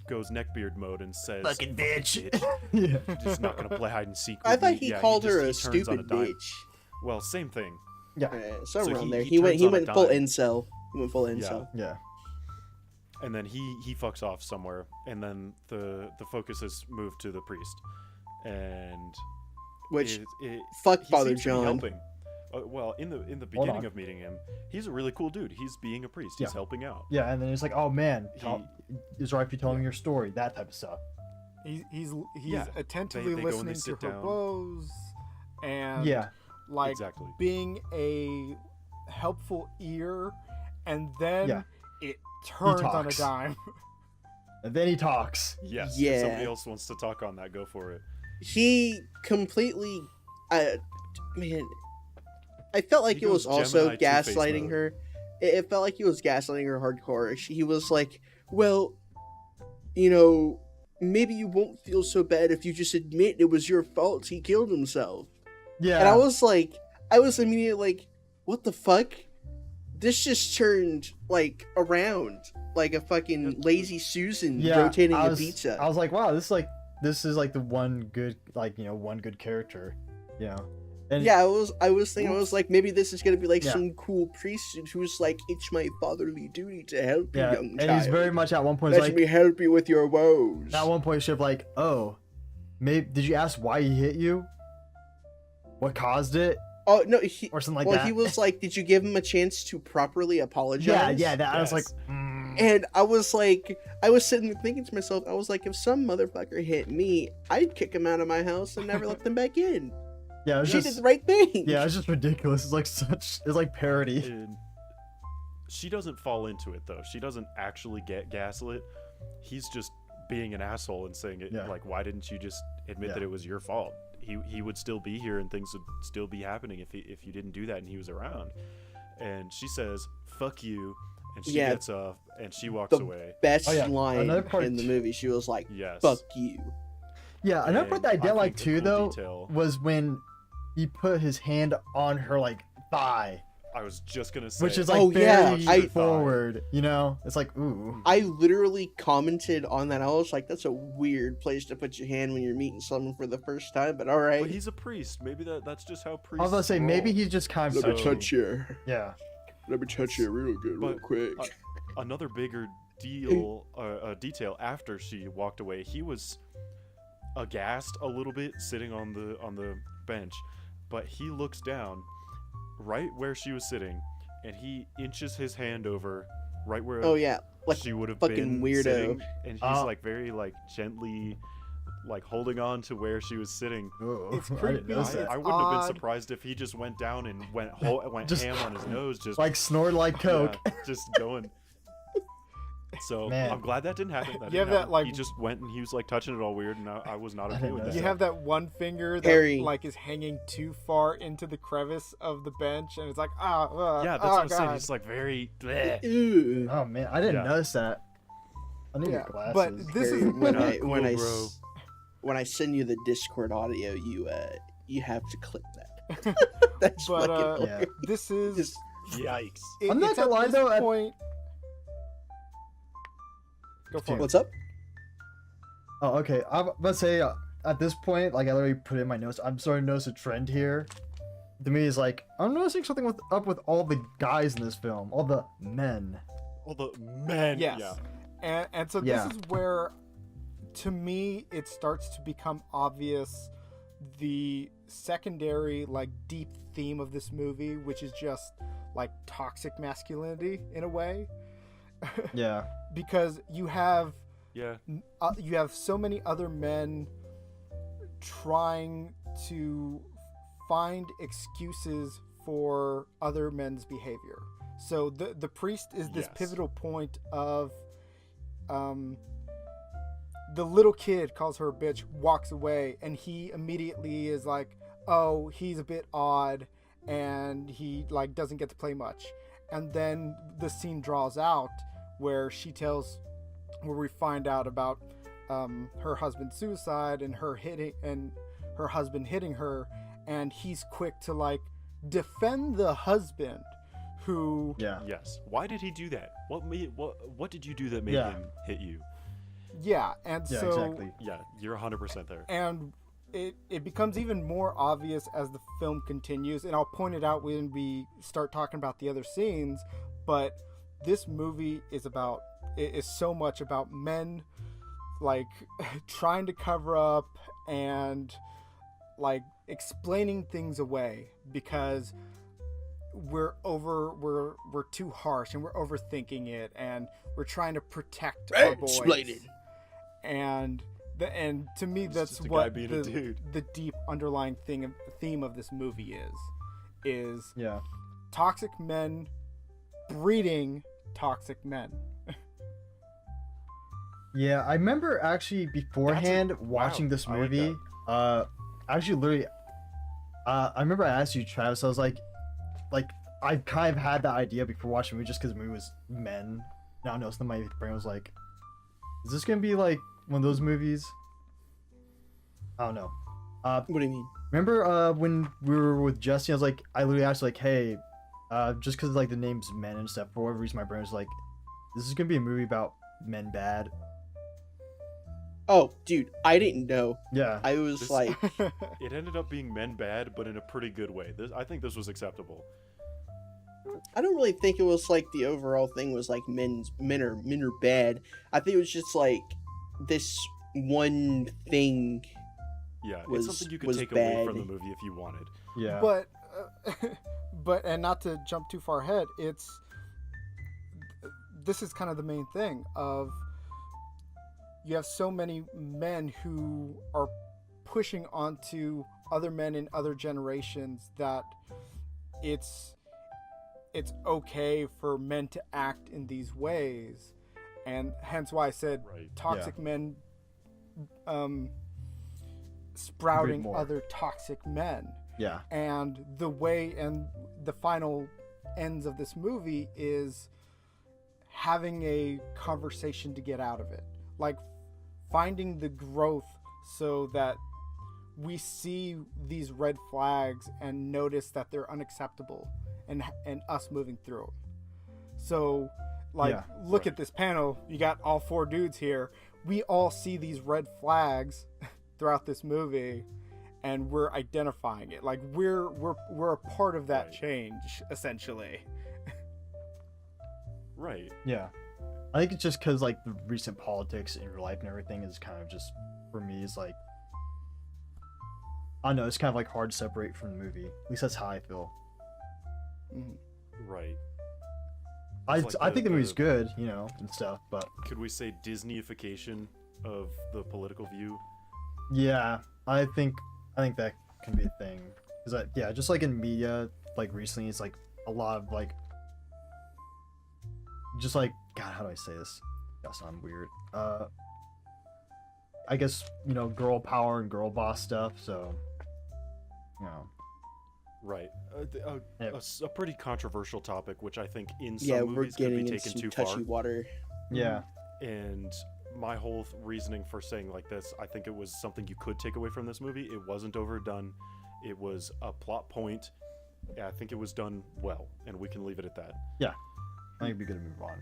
goes neckbeard mode and says, Fucking bitch. You're Yeah. just not gonna play hide and seek. I with thought me." he Yeah, called just- her a he turns on stupid dime. bitch. Well, same thing. Yeah. So So around there. he He went turns on a full dime. incel. He went full incel. Yeah. And then he fucks off somewhere, and then the focus is moved to the priest, and Which it fuck he Father seems to be John. helping. Well, in the Hold beginning on. of meeting him, he's a really cool dude. He's being a priest. He's Yeah. helping out. Yeah, and then it's like, oh man, He- is right if you telling your story, that type of stuff. He's Yeah, attentively they go and they listening to sit her down. woes and Yeah. like Exactly. being a helpful ear, and then Yeah. it turns on a talks. dime. And then he talks. Yes. Yeah. If somebody else wants to talk on that, go for it. He completely, man, I felt like He it was goes also Gemini Two-Face gaslighting mode. her. It felt like he was gaslighting her hardcore. He was like, well, you know, maybe you won't feel so bad if you just admit it was your fault he killed himself. Yeah. And I was immediately like, what the fuck? This just turned, like, around like a fucking lazy Susan rotating I a was, pizza. I was like, wow, this is like the one good, like, one good character, And Yeah, I was thinking, I was like, maybe this is gonna be like Yeah. some cool priest who's like, it's my fatherly duty to help you, yeah, young and child. he's very much at one point Let like, me help you with your woes. at one point, Shiv like, oh, maybe did you ask why he hit you? What caused it, Oh no, he or something like well, that? he was like, did you give him a chance to properly apologize? yeah. That I was like, Yes. And I was like, I was sitting there thinking to myself, I was like, if some motherfucker hit me, I'd kick him out of my house and never let them back in. yeah, it was She just, did the right thing. yeah, it's just ridiculous. It's like it's like parody. And she doesn't fall into it though. She doesn't actually get gaslit. He's just being an asshole and saying it Yeah. like, why didn't you just admit Yeah. that it was your fault? He would still be here and things would still be happening if you didn't do that and he was around. And she says, "Fuck you," and she Yeah. gets up and she walks The away. Best Oh, yeah. line Another part in the too- movie. She was like, Yes. "Fuck you." Yeah, another part And that I I didn't like think a too cool though detail- was when he put his hand on her like thigh, I was just gonna say, which is like Oh, yeah, very I- forward. It's like ooh. I literally commented on that. I was like, "That's a weird place to put your hand when you're meeting someone for the first time." But all right, but he's a priest. Maybe that's just how priests. I was gonna say maybe roll. he's just kind of Let me touchy. touch you. Yeah, Let me touch you real good, But, quick. Another bigger detail after she walked away, he was aghast a little bit sitting on the bench, but he looks down right where she was sitting and he inches his hand over right where Oh yeah, like she would have fucking been weirdo. sitting, and he's Uh, like very like gently like holding on to where she was sitting. ooh, It's I didn't creepy. notice I, that. I wouldn't have odd. been surprised if he just went down and went Just- ham on his nose, just Like snort like coke. yeah, just going. So Man. I'm glad that didn't happen. That You have didn't that, happen. like- he just went and he was like touching it all weird, and I was not I okay didn't with notice that. You have that one finger that Harry. like is hanging too far into the crevice of the bench, and it's like Yeah, that's oh, what I'm saying. God. He's like very. bleh. Ew. Oh man, I didn't Yeah. notice that. I need Yeah, your glasses. but this is Harry, when Not I cool, when I bro. s- when I send you the Discord audio, you have to clip that. That's But, fucking uh, Yeah. hilarious. This is Just- Yikes! I'm not it's gonna at lie, this though, point. Go for it. What's up? Oh, okay. I'm about to say at this point, like I literally put in my notes. I'm starting to notice a trend here. To me, is like I'm noticing something up with all the guys in this film, all the men. All the men. Yes. Yeah. And so Yeah. this is where, to me, it starts to become obvious the secondary, like, deep theme of this movie, which is just, like, toxic masculinity in a way. Yeah. Because you have Yeah. so many other men trying to find excuses for other men's behavior. So the priest is this Yes. pivotal point of the little kid calls her a bitch, walks away, and he immediately is like, oh, he's a bit odd and he like doesn't get to play much. And then the scene draws out where we find out about her husband's suicide and her husband hitting her, and he's quick to like defend the husband who Yeah. Yes. Why did he do that? What did you do that made Yeah. him hit you? yeah, and Yeah. so Exactly. Yeah, you're 100% there. and it becomes even more obvious as the film continues, and I'll point it out when we start talking about the other scenes. But this movie is so much about men like trying to cover up and like explaining things away because we're too harsh and we're overthinking it and we're trying to protect our boys. Mansplaining. And to me It's that's just a guy what being a dude. the deep underlying theme of this movie is Yeah. toxic men breeding toxic men. Yeah, I remember actually beforehand watching wow, this I like movie. Actually, literally, I remember I asked you, Travis. I was like, I kind of had the idea before watching the movie just because the movie was men. I don't know. So my brain was like, is this gonna be like one of those movies? I don't know. What do you mean? Remember when we were with Jesse? I was like, I literally asked like, hey, just because like the name's men and stuff. For whatever reason, my brain was like, this is gonna be a movie about men bad. Oh, dude, I didn't know. Yeah. I was This- like, It ended up being men bad, but in a pretty good way. I think this was acceptable. I don't really think it was like the overall thing was like men are bad. I think it was just like this one thing. Yeah, Was- it's something you could was take away from bad. the movie if you wanted. Yeah. But and not to jump too far ahead, this is kind of the main thing of you have so many men who are pushing onto other men in other generations that it's okay for men to act in these ways, and hence why I said Right. toxic men sprouting more. other toxic men. Yeah. And the way and the final ends of this movie is having a conversation to get out of it, like finding the growth so that we see these red flags and notice that they're unacceptable and us moving through them. So like Yeah, look right. at this panel, you got all four dudes here, we all see these red flags throughout this movie and we're identifying it, like we're a part of that Right. change essentially. Right. Yeah. I think it's just because like the recent politics in your life and everything is kind of just for me is like I don't know, it's kind of like hard to separate from the movie. At least that's how I feel. Mhm. Right. I It's like I think the movie's the- good, you know, and stuff, but Could we say Disneyification of the political view? yeah, I think that can be a thing. Cause yeah, just like in media, like recently, it's like a lot of like, just like God, how do I say this? That sounds weird. I guess you know, girl power and girl boss stuff. So, you know, Right. Yeah. A pretty controversial topic, which I think in some yeah, we're movies could getting be into taken some too far. touchy water. yeah, And my whole reasoning for saying like this, I think it was something you could take away from this movie. It wasn't overdone. It was a plot point. Yeah, I think it was done well, and we can leave it at that. I think it'd be good to move on.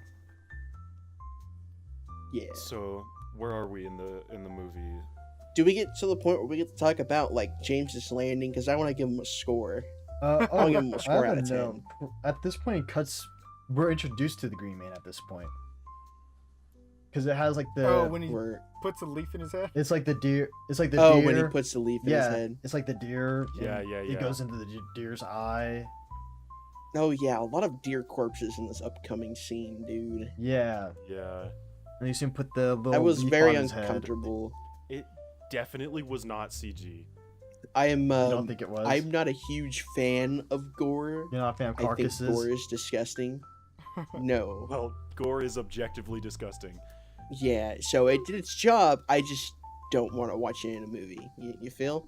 Yeah. So, where are we in the movie? Do we get to the point where we get to talk about like James's landing? Because I want to give him a score. I'll give him a score I out of don't know. At this point, it cuts. We're introduced to the Green Man at this point, because it has like the. Oh, when he We're, puts a leaf in his head. It's like the deer. It's like the oh, deer. when he puts the leaf in his yeah, head. it's like the deer. Yeah, and yeah, It yeah. goes into the deer's eye. Oh yeah, a lot of deer corpses in this upcoming scene, dude. Yeah, Yeah, and you see him put the little. I was leaf very on his head. uncomfortable. it definitely was not CG. I am. I don't think it was. I'm not a huge fan of gore. You're not a fan of I think carcasses. gore is disgusting. No. Well, gore is objectively disgusting. Yeah, so it did its job. I just don't want to watch it in a movie. You feel?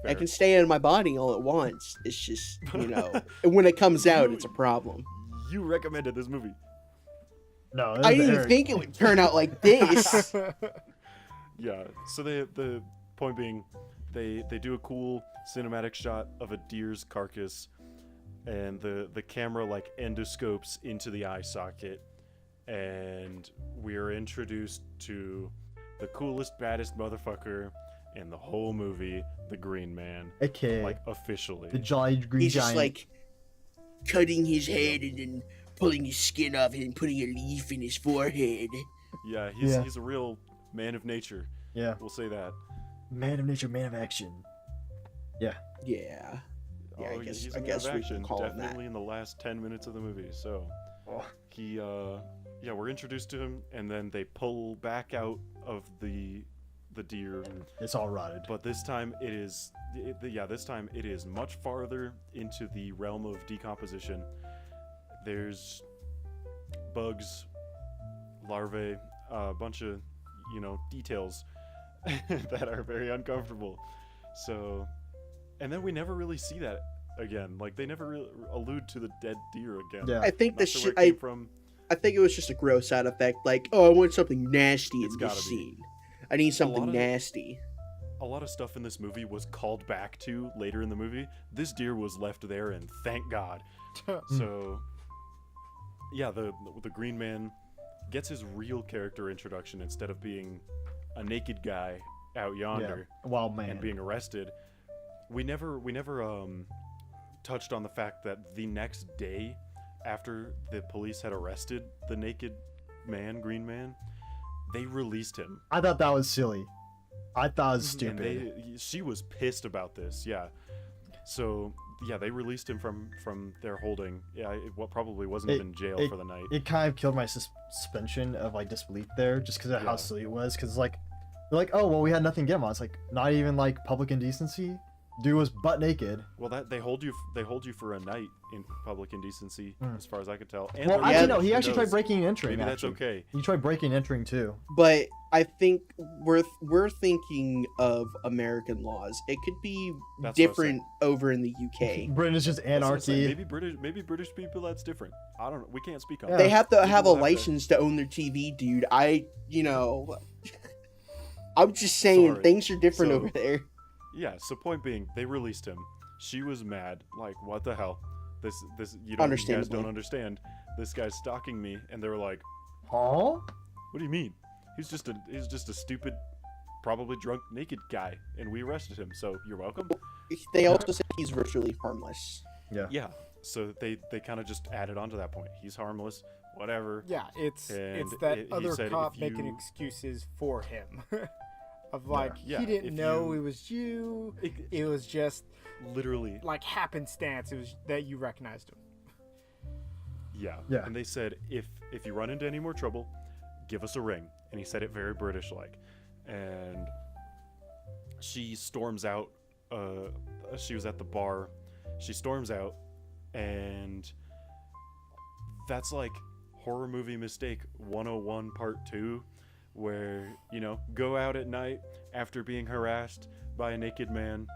I Fair. can stay in my body all at once. It's just, you know, when it comes out, it's a problem. You recommended this movie. No, I didn't even think it would turn out like this. Yeah. So the point being, they do a cool cinematic shot of a deer's carcass, and the camera like endoscopes into the eye socket, and we are introduced to the coolest, baddest motherfucker in the whole movie, the Green Man, AKA like officially. the Jolly Green He's Giant. just like cutting his head and then pulling his skin off and putting a leaf in his forehead. Yeah, Yeah. he's a real man of nature. Yeah. We'll say that. Man of nature, man of action. Yeah. Yeah. Yeah, Oh, I guess he's I a man guess of we action, can call him that. definitely in the last 10 minutes of the movie. So Oh. he, yeah, we're introduced to him, and then they pull back out of the deer. It's all rotted. But this time this time it is much farther into the realm of decomposition. There's bugs, larvae, a bunch of, details that are very uncomfortable. So, and then we never really see that again. Like, they never really allude to the dead deer again. Yeah. I think Not the sure shit. where it came from. I think it was just a gross side effect. Like, oh, I want something nasty It's in this gotta be. scene. I need something lot of- nasty. A lot of stuff in this movie was called back to later in the movie. This deer was left there, and thank God. So, yeah, the Green Man gets his real character introduction instead of being a naked guy out yonder Wild man. and being arrested. We never touched on the fact that the next day, after the police had arrested the naked man, Green Man, they released him. I thought that was silly. I thought it was And stupid. she was pissed about this, yeah. So, yeah, they released him from their holding. Yeah, what probably wasn't even jail for the night. It kind of killed my suspension of like disbelief there, just because of how Yeah. silly it was. Because like, they're like, oh well, we had nothing to get him on. It's like not even like public indecency. Dude was butt naked. Well, that they hold you for a night in public indecency, as far as I could tell. And Well, they're actually, really no. He who actually tried knows? breaking and entering. Maybe that's actually. okay. He tried breaking and entering too. But I think we're thinking of American laws. It could be That's what I was different over in the UK. Britain is just That's what I'm saying. anarchy. Maybe British people, that's different. I don't know. We can't speak on Yeah. that. They have to People have a have to- license to own their TV, dude. I'm just saying Sorry. things are different So- over there. Yeah, so point being, they released him. She was mad, like, what the hell? This you guys Understandably. don't understand. This guy's stalking me, and they were like, Huh? what do you mean? He's just a stupid, probably drunk, naked guy, and we arrested him, so you're welcome. They also say he's virtually harmless. Yeah, so they kind of just added on to that point. He's harmless, whatever. Yeah, it's And that he other said cop if making you- excuses for him. Of like, Yeah, he didn't if know you- it was you. It- It was just Literally, like happenstance. It was that you recognized him. yeah. Yeah. And they said, if you run into any more trouble, give us a ring. And he said it very British-like. And she storms out. She was at the bar. She storms out, and that's like horror movie mistake 101 part 2, where, go out at night after being harassed by a naked man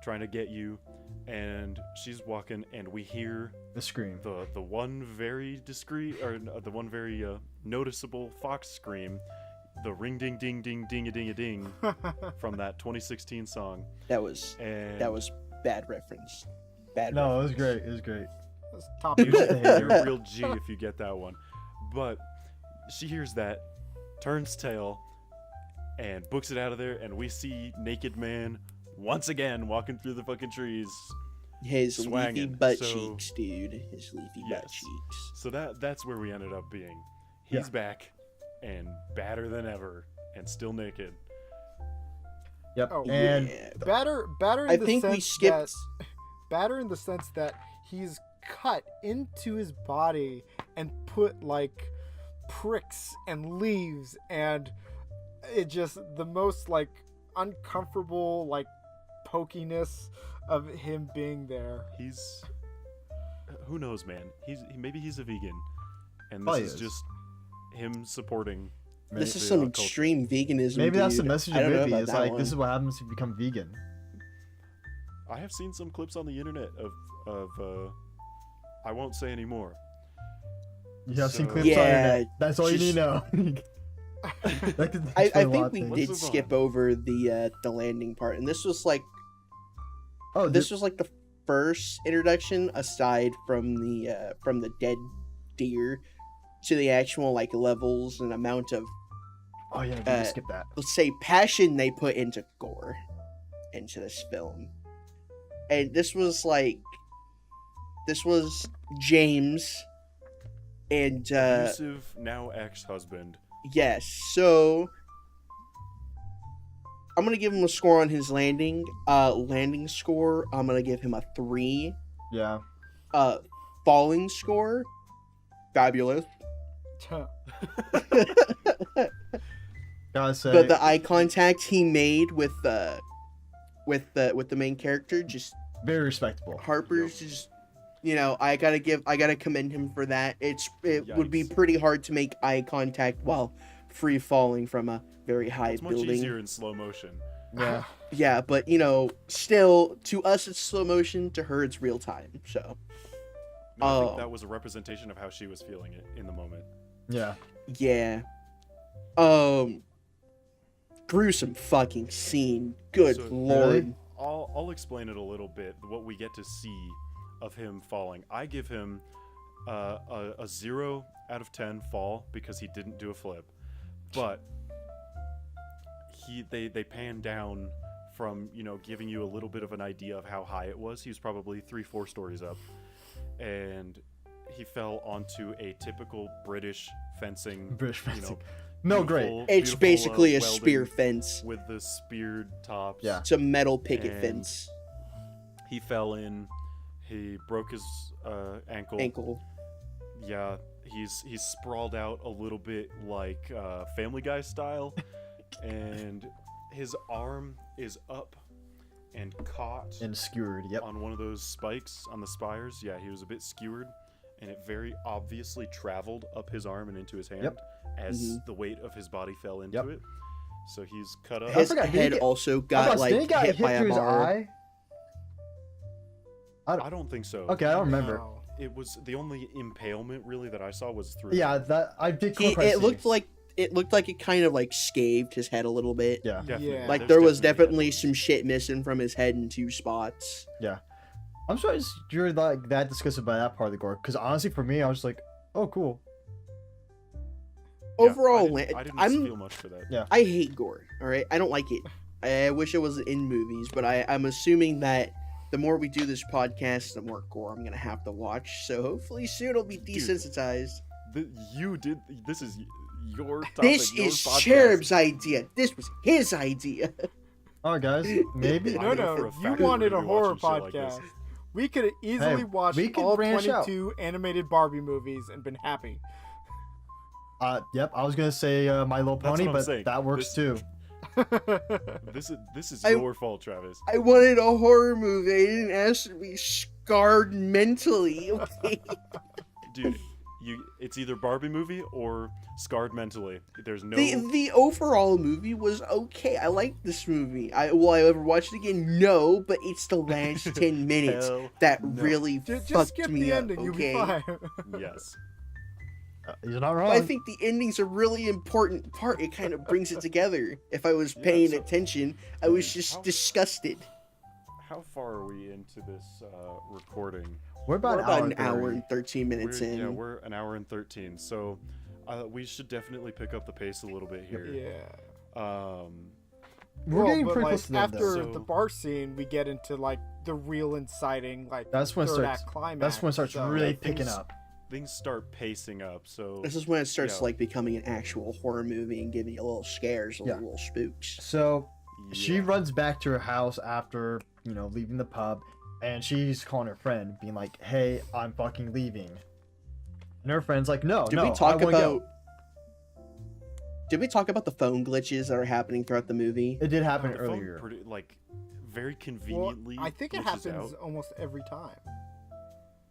trying to get you, and she's walking, and we hear The scream. the one very discreet, or the one very noticeable fox scream, the ring ding ding ding ding a ding a ding from that 2016 song. That was And bad reference. Bad. No, it was great. It was great. That's top you're, Hey, you're a real G if you get that one. But she hears that, turns tail, and books it out of there, and we see naked man once again walking through the fucking trees. His leafy swangin', butt so- cheeks, dude. His leafy butt Yes. cheeks. So that's where we ended up being. He's back, and badder than ever, and still naked. Yep. Oh, and yeah. Batter in I the think sense we skipped. that batter in the sense that he's cut into his body and put like pricks and leaves, and it just the most like uncomfortable like pokiness of him being there. He's who knows, man. Maybe he's a vegan, and Probably this is is. just him supporting. This is the some culture. extreme veganism. maybe that's the dude. message I of don't the know movie. about It's that like one. this is what happens if you become vegan. I have seen some clips on the internet of I won't say any more. You have seen So- clips on Yeah, internet. That's all you need to know. That could I explain a lot think of we things. did Let's move skip on. over the landing part, and this was like Oh, this was like the first introduction aside from the dead deer to the actual like levels and amount of Oh yeah, we skip that. let's say, passion they put into gore into this film. And this was James and Abusive, now ex-husband. yes, so I'm gonna give him a score on his landing score. I'm gonna give him a 3. Yeah. Falling score, fabulous. Gotta say. But the eye contact he made with the main character, just very respectable. Harper's just, I gotta commend him for that. It would be Yikes. pretty hard to make eye contact while free falling from a very high It's much building. easier in slow motion. Yeah. Yeah, but still, to us it's slow motion, to her it's real time. So No, I Oh. think that was a representation of how she was feeling it in the moment. Yeah. yeah, gruesome fucking scene. Good So- lord. Really? I'll explain it a little bit. What we get to see of him falling, I give him a 0 out of 10 fall because he didn't do a flip, but they pan down from giving you a little bit of an idea of how high it was. He was probably 3-4 stories up, and he fell onto a typical British fencing. British fencing. You know, No, great. beautiful- It's beautiful, basically a welding spear fence. with the speared tops. Yeah. It's a metal picket And- fence. He fell in. He broke his Ankle. Yeah, he's sprawled out a little bit like Family Guy style, and his arm is up and caught And skewered. Yep. on one of those spikes on the spires. Yeah, he was a bit skewered, and it very obviously traveled up his arm and into his hand Yep. as the weight of his body fell into Yep. it. So he's cut up. I His forgot, did he head get- also How got about, did he like got hit by a through his bar. eye? I don't think so. Okay, I don't remember. No. It was the only impalement really that I saw was through. Yeah, that I did. It looked like it kind of like scaved his head a little bit. Yeah. Definitely. Yeah. Like There's there was definitely definitely some shit missing from his head in 2 spots. I'm surprised you're like that disgusted by that part of the gore. Because honestly, for me, I was like, oh, cool. Yeah, Overall, I didn't I'm feel much for that. Yeah. I hate gore. All right, I don't like it. I wish it wasn't in movies, but I'm assuming that the more we do this podcast, the more gore I'm gonna have to watch. So hopefully soon I'll be desensitized. This is your topic. This your is podcast. Cherub's idea. This was his idea. All right, guys. Maybe. I No, know for no, a fact you that we're wanted gonna a be horror watching shit like this. podcast. We could have easily watched we could all branch out. 22 animated Barbie movies and been happy. Yep. I was gonna say My Little That's Pony, what I'm but saying. that works too. This is I- your fault, Travis. I wanted a horror movie. I didn't ask to be scarred mentally. Okay. Dude, it's either Barbie movie or scarred mentally. There's no The overall movie was okay. I liked this movie. Will I ever watch it again? No, but it's the last 10 minutes Hell that no. really Just fucked skip me the up. ending, you'll Okay. be fine. yes. You're not wrong. But I think the ending's a really important part. It kind of brings it together. If I was Yeah, paying so- attention, I was Dude, just how- disgusted. How far are we into this recording? We're about, We're about an and hour 30. and 13 minutes in. Yeah, we're an hour and 13. So we should definitely pick up the pace a little bit here. Yeah. We're getting but pretty like close to the end, after though. So- the bar scene, we get into like the real inciting, like That's when it third starts. act climax. That's when it starts so- really things- picking up. Things start pacing up. So This is when it starts Yeah. like becoming an actual horror movie and giving you a little scares, a Yeah. little spooks. So she yeah. runs back to her house after leaving the pub, and she's calling her friend, being like, "Hey, I'm fucking leaving." And her friend's like, "No, Did no, we talk I wanna about? go." Did we talk about the phone glitches that are happening throughout the movie? It did No, happen the phone earlier. very Well, conveniently. I think it glitches happens out. almost every time.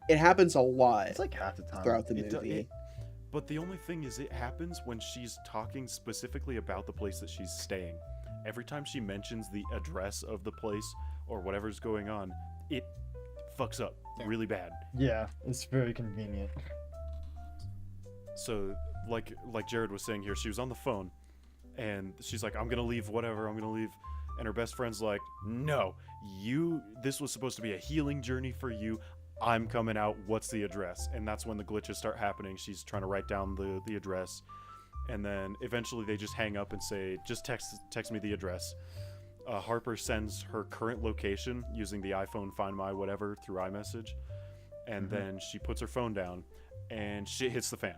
It happens a lot It's like half the time. throughout the It do- movie. But the only thing is, it happens when she's talking specifically about the place that she's staying. Every time she mentions the address of the place or whatever's going on, it fucks up Yeah. really bad. Yeah, it's very convenient. So, like Jared was saying here, she was on the phone, and she's like, "I'm gonna leave, whatever. I'm gonna leave," and her best friend's like, "No, this was supposed to be a healing journey for you. I'm coming out. What's the address?" And that's when the glitches start happening. She's trying to write down the address, And then eventually they just hang up and say, just text me the address. Harper sends her current location using the iPhone Find My whatever through iMessage. And then she puts her phone down and shit hits the fan.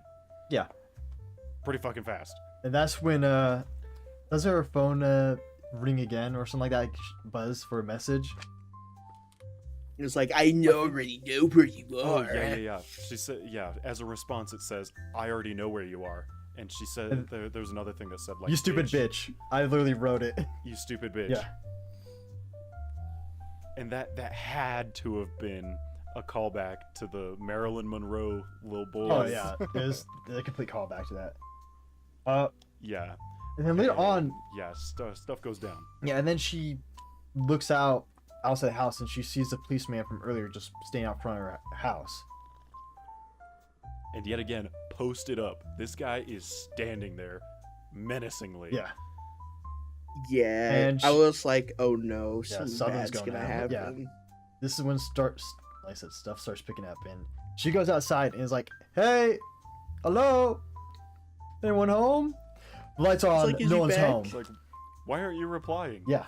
Yeah. Pretty fucking fast. And that's when does her phone ring again or something like that, like buzz for a message? It's like, I already know where you Oh, are. yeah. She said, as a response, it says, I already know where you are. And she said, there was another thing that said, like, You stupid bitch. I literally wrote it. You stupid bitch. Yeah. And that had to have been a callback to the Marilyn Monroe little boys. Oh yeah, there's a complete callback to that. Yeah. And then later on, Yeah, stuff goes down. yeah, and then she looks outside the house and she sees the policeman from earlier just staying out front of her house. And yet again, posted up. This guy is standing there menacingly. Yeah. Yeah, And I was like, oh no, Yeah, something something's bad's going gonna on. Yeah. happen. This is when like I said, stuff starts picking up, and she goes outside and is like, "Hey, hello, anyone home?" Lights on, like, is no he one's back? home. It's like, why aren't you replying? Yeah,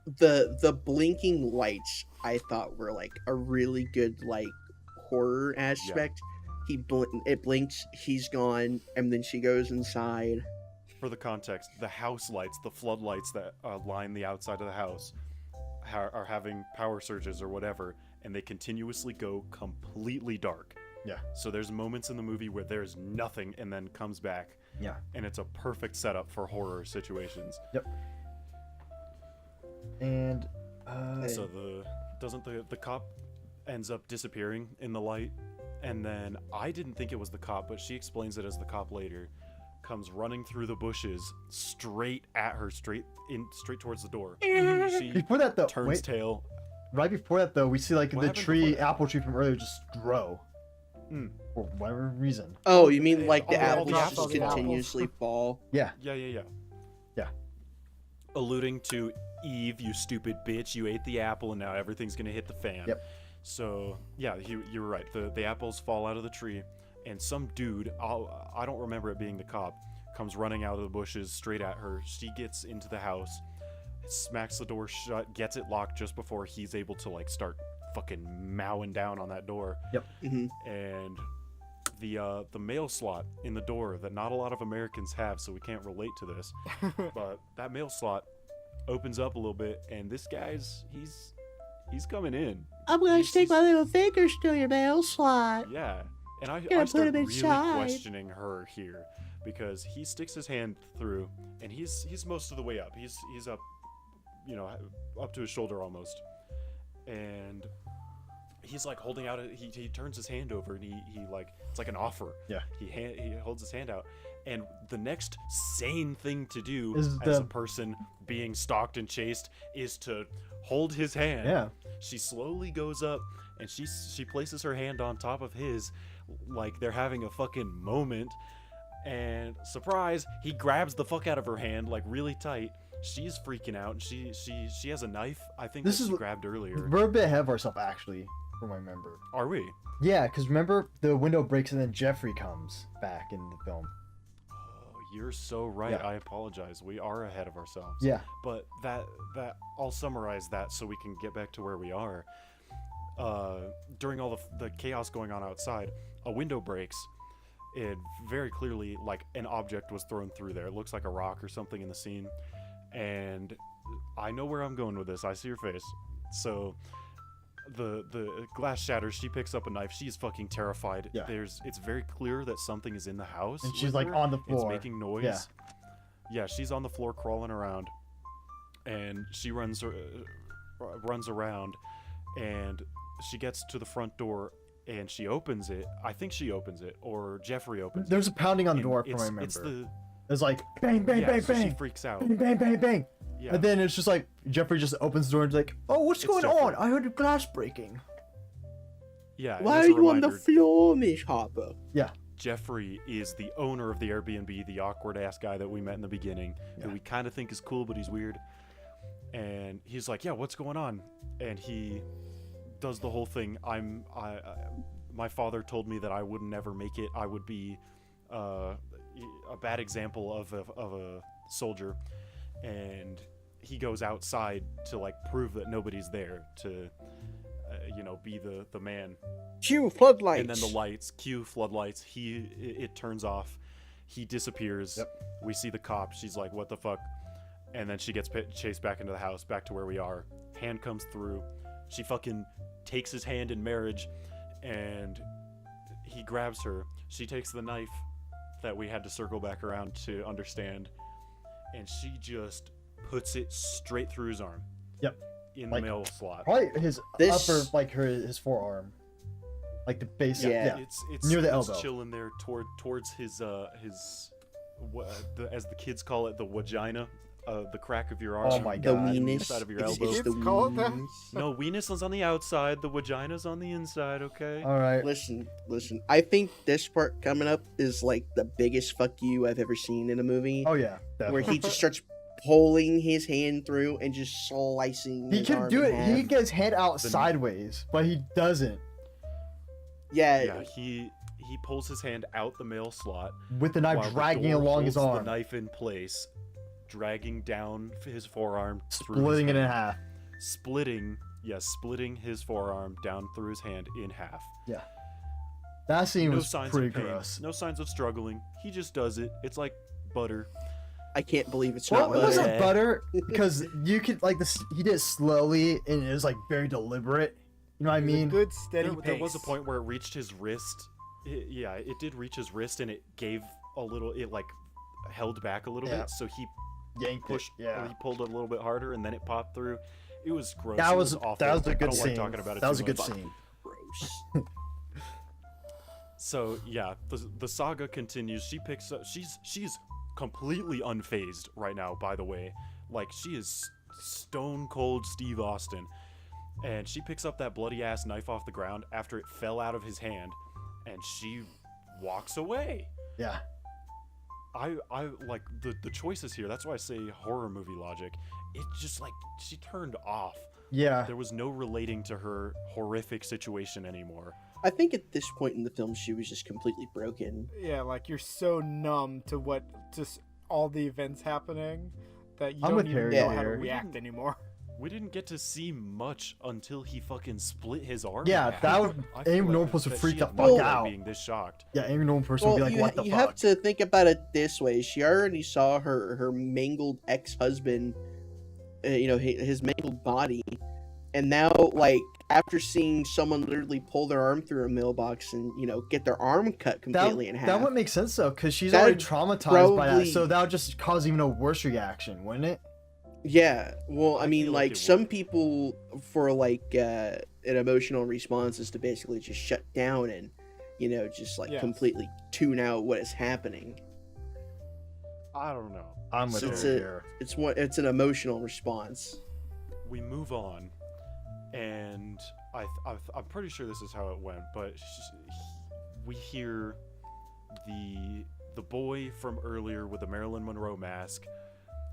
The blinking lights I thought were like a really good like horror aspect. It blinks, he's gone, and then she goes inside. For the context, the house lights, the floodlights that line the outside of the house, are having power surges or whatever, and they continuously go completely dark. yeah, So there's moments in the movie where there's nothing and then comes back, yeah. and it's a perfect setup for horror situations. Yep. And So the cop ends up disappearing in the light, and then I didn't think it was the cop, but she explains it as the cop later. Comes running through the bushes straight at her, straight towards the door. She before that though, turns tail. right before that though, we see like What the happened tree, before that? apple tree from earlier just grow Mm. for whatever reason. Oh, you mean like the all apples the just apples. continuously fall? Yeah, Yeah. Yeah. Alluding to Eve, you stupid bitch, you ate the apple and now everything's gonna hit the fan. Yep. So yeah, you were right. The apples fall out of the tree, and some dude, I don't remember it being the cop, comes running out of the bushes straight at her. She gets into the house, smacks the door shut, gets it locked just before he's able to like start fucking mowing down on that door. hmm And the mail slot in the door that not a lot of Americans have, so we can't relate to this. But that mail slot opens up a little bit, and this guy's he's coming in. I'm gonna He's- stick my he's- little fingers through your mail slot. Yeah, and I Gonna put start him really inside. questioning her here because he sticks his hand through, and he's most of the way up. He's up, up to his shoulder almost, and he's like holding out. He turns his hand over, and he like it's like an offer. Yeah. He holds his hand out, and the next sane thing to do Is as the- a person being stalked and chased is to hold his hand. yeah. She slowly goes up and she places her hand on top of his like they're having a fucking moment, and surprise, he grabs the fuck out of her hand like really tight. She's freaking out, and she has a knife, I think, This that is she grabbed earlier. We're a bit ahead of ourselves actually, from what I remember. Are we? Yeah, because remember the window breaks and then Jeffrey comes back in the film. Oh, you're so right. Yeah. I apologize. We are ahead of ourselves. Yeah. But that I'll summarize that so we can get back to where we are. During all the chaos going on outside, a window breaks. It very clearly, like, an object was thrown through there. It looks like a rock or something in the scene. And I know where I'm going with this. I see your face. So the glass shatters. She picks up a knife. She's fucking terrified. Yeah. It's very clear that something is in the house. And she's with like her. on the It's floor. making noise. Yeah. Yeah, she's on the floor crawling around, and she runs around, and she gets to the front door, and she opens it. I think she opens it, or Jeffrey opens it. There's a pounding on the and door from what I it's remember. the It's like bang, bang, yeah, bang, so she bang, freaks out. bang, bang, bang, bang. Yeah, And then it's just like Jeffrey just opens the door and is like, "Oh, what's It's going Jeffrey. on? I heard a glass breaking." yeah. and Why as are a you on the reminder, floor, Miss Harper? Jeffrey is the owner of the Airbnb, the awkward ass guy that we met in the beginning, Yeah. that we kind of think is cool, but he's weird. And he's like, "Yeah, what's going on?" And he does the whole thing. My father told me that I would never make it. I would be, a bad example of a soldier, and he goes outside to like prove that nobody's there to be the man. Cue floodlights. And then the lights, cue floodlights. It turns off. He disappears. Yep. We see the cop. She's like, "What the fuck?" And then she gets chased back into the house, back to where we are. Hand comes through. She fucking takes his hand in marriage, and he grabs her. She takes the knife that we had to circle back around to understand, and she just puts it straight through his arm. Yep. In Like, the middle slot. Probably his This- upper, like his forearm, like the base. Yeah. It's Near the it's elbow. chilling there towards his as the kids call it, the vagina, the crack of your arm. Oh my The God. weenus. Inside of your It's elbow. the Kids call it that? weenus. No, weenus is on the outside. The vagina's on the inside. Okay. All right. Listen. I think this part coming up is like the biggest fuck you I've ever seen in a movie, Oh yeah. where Definitely. he just starts pulling his hand through and just slicing. He his can arm do in it. He half. can get his hand out The- sideways, but he doesn't Yeah, he pulls his hand out the male slot with the knife while the dragging door along his holds arm, the knife in place, dragging down his forearm, through splitting his it in hand. half. Splitting his forearm down through his hand in half. That scene No was signs pretty of pain, gross. no signs of struggling. He just does it. It's like butter. I can't believe it's Well, not it wasn't butter. butter because you could like this. He did it slowly and it was like very deliberate. You know what I It was a mean? good steady There was a pace. point where it reached his wrist. It did reach his wrist, and it gave a little. It like held back a little Yeah. bit, so he Yanked pushed. it. Yeah. He pulled it a little bit harder, and then it popped through. It was gross. That It was awful. that was a I good don't scene. like talking about it That was a too good much. scene. Gross. So yeah, the saga continues. She picks up. She's completely unfazed right now. By the way, like she is stone cold Steve Austin, and she picks up that bloody ass knife off the ground after it fell out of his hand, and she walks away. Yeah. I like the choices here. That's why I say horror movie logic. It just like she turned off. Yeah. There was no relating to her horrific situation anymore. I think at this point in the film, she was just completely broken. Yeah, like you're so numb to just all the events happening that you I'm don't with even Harry know how to here. react anymore. We didn't get to see much until he fucking split his arm. Yeah, in half. that would- I any feel normal person that freak she the had fuck no right out. Being this shocked. Yeah. Any normal person would be like, you, "What the you fuck?" have to think about it this way. She already saw her mangled ex-husband, his mangled body, and now, like, after seeing someone literally pull their arm through a mailbox and, get their arm cut completely in half. That would make sense though, because she's That'd already traumatized by that, probably- so that would just cause even a worse reaction, wouldn't it? Yeah, well, I I mean, feel like like it some would. people, for like an emotional response, is to basically just shut down and, just like Yes. completely tune out what is happening. I don't know. I'm with So her it's here. It's an emotional response. We move on, and I'm pretty sure this is how it went, but we hear the boy from earlier with the Marilyn Monroe mask.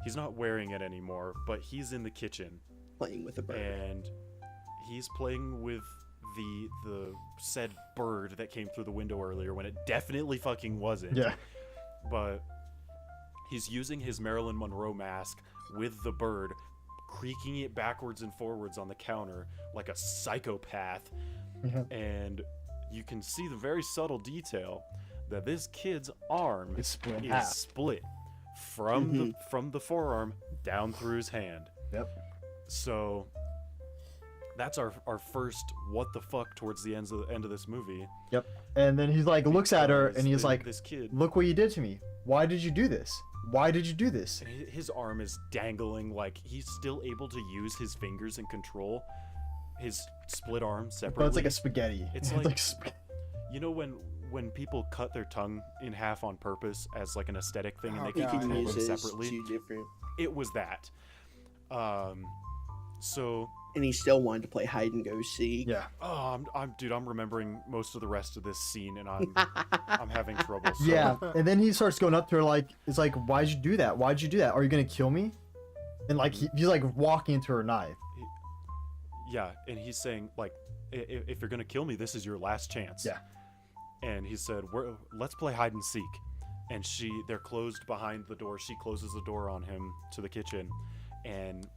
He's not wearing it anymore, but he's in the kitchen. Playing with a bird. And he's playing with the said bird that came through the window earlier when it definitely fucking wasn't. Yeah. But he's using his Marilyn Monroe mask with the bird, creaking it backwards and forwards on the counter like a psychopath. Yeah. And you can see the very subtle detail that this kid's arm It's split in is half. split from the forearm down through his hand. Yep. So that's our first what the fuck towards the end of this movie. Yep. And then he's like, looks at her, Because and he's like, this kid, "Look what you did to me. Why did you do this? Why did you do this?" his arm is dangling, like he's still able to use his fingers and control his split arm separately. But it's like a spaghetti. It's It's like- spaghetti. You know when people cut their tongue in half on purpose as like an aesthetic thing, and Oh, they You can God. can control use them it as separately? two different. It was that. So And he still wanted to play hide and go seek. Yeah. oh, I'm remembering most of the rest of this scene, and I'm having trouble. So, Yeah. And then he starts going up to her like, "It's like, why'd you do that? Why'd you do that? Are you gonna kill me?" And like he's like walking into her knife. Yeah, and he's saying like, if you're gonna kill me, this is your last chance. Yeah. And he said, let's play hide and seek. and they're closed behind the door. She closes the door on him to the kitchen, and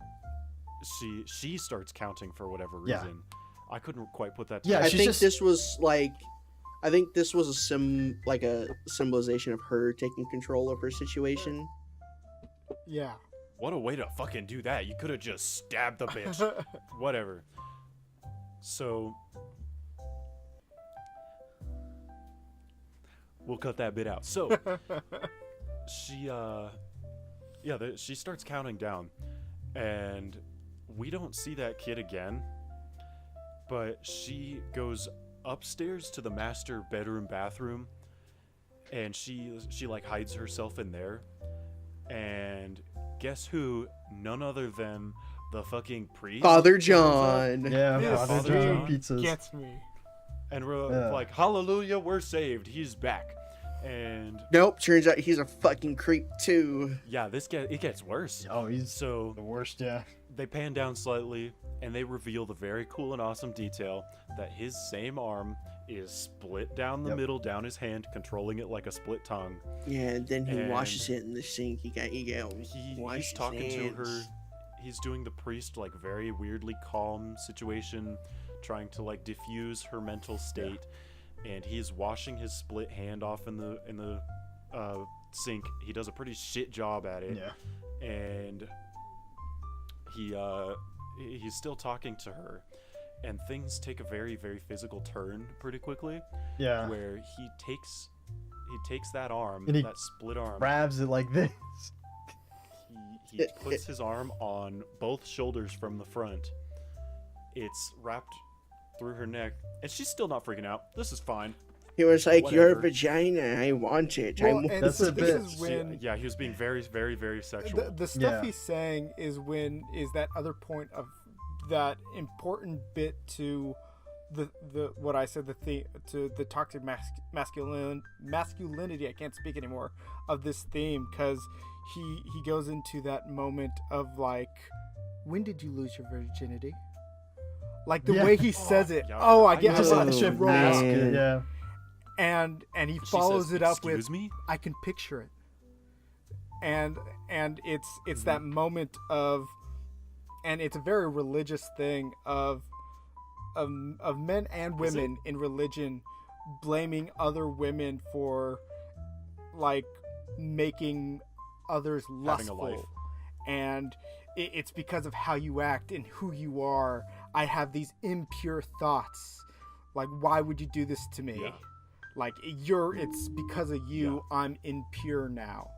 she starts counting for whatever Yeah. reason. I couldn't quite put that Yeah, together. I she's think just- this was like, I think this was a symbolization of her taking control of her situation. Yeah. What a way to fucking do that. You could have just stabbed the bitch. Whatever. So we'll cut that bit out. So she she starts counting down, and we don't see that kid again, but she goes upstairs to the master bathroom, and she like hides herself in there, and guess who? None other than the fucking priest, Father shows up. John. Yeah, Yes, Father Father John John pizzas. Gets me. And we're Yeah. like, hallelujah, we're saved, he's back. And Nope, turns out he's a fucking creep too. yeah, it gets worse. Oh, he's So the worst. Yeah. they pan down slightly, and they reveal the very cool and awesome detail that his same arm is split down the Yep. middle, down his hand, controlling it like a split tongue. Yeah, and then he And washes it in the sink. He got wash He's his talking to hands. her. He's doing the priest like very weirdly calm situation, trying to like diffuse her mental state, and he's washing his split hand off in the sink. He does a pretty shit job at it. Yeah. And he's still talking to her, and things take a very, very physical turn pretty quickly, Yeah. where he takes that arm, And he that split arm, Grabs it like this. he puts his arm on both shoulders from the front. It's wrapped through her neck, and she's still not freaking out. This is fine. He was like, "Your Whatever. vagina, I want it." Well, I and want That's so a this bit- is when Yeah, he was being very, very, very sexual. the stuff Yeah. he's saying is that other point of that important bit to the what I said to the toxic masculinity. I can't speak anymore of this theme, because he goes into that moment of like, when did you lose your virginity? Like the Yeah. way he says it. Yeah. Oh, I get Just Oh, like the ship man. mask. Yeah. and he She follows says, it up with, "Excuse me?" I can picture it. And it's Mm-hmm. that moment of, and it's a very religious thing of men and Is it? women in religion blaming other women for like making others Having a life. lustful, and it's because of how you act and who you are. I have these impure thoughts. Like, why would you do this to me? Yeah. Like, it's because of you. I'm impure now.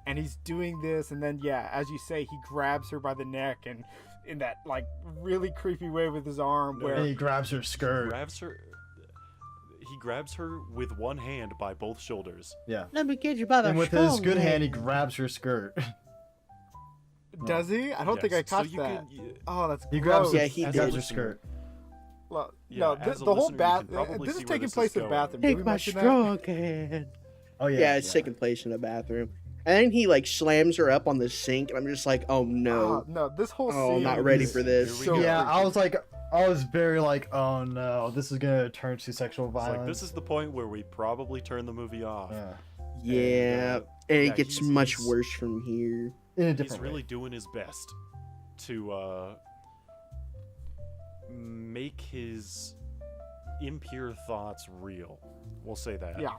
And he's doing this, and then as you say, he grabs her by the neck, and in that like really creepy way with his arm, No. And where he grabs her skirt. He grabs her with one hand by both shoulders. Yeah. Let me get you by the And with his shoulder. good hand, he grabs her skirt. does he? I don't think I Yes, so caught you that. can- Oh, that's He grabs gross. her, Yeah, he grabs did. her skirt. Well, Yeah, no, as a the whole listener, you bath. can probably This is see where taking this place is in the going. bathroom. Did Take we my mention that? strong hand. Oh yeah. Yeah, it's taking place in a bathroom. And then he like slams her up on the sink, and I'm just like, oh no. No, this whole Oh, scene. not ready is for this. Here we go. Yeah, I was very like, oh no, this is gonna turn to sexual It's violence. like, this is the point where we probably turn the movie off. Yeah. Yeah, and yeah, it gets he's- much he's- worse from here. In a He's different really way. doing his best to make his impure thoughts real. We'll say that. Yeah.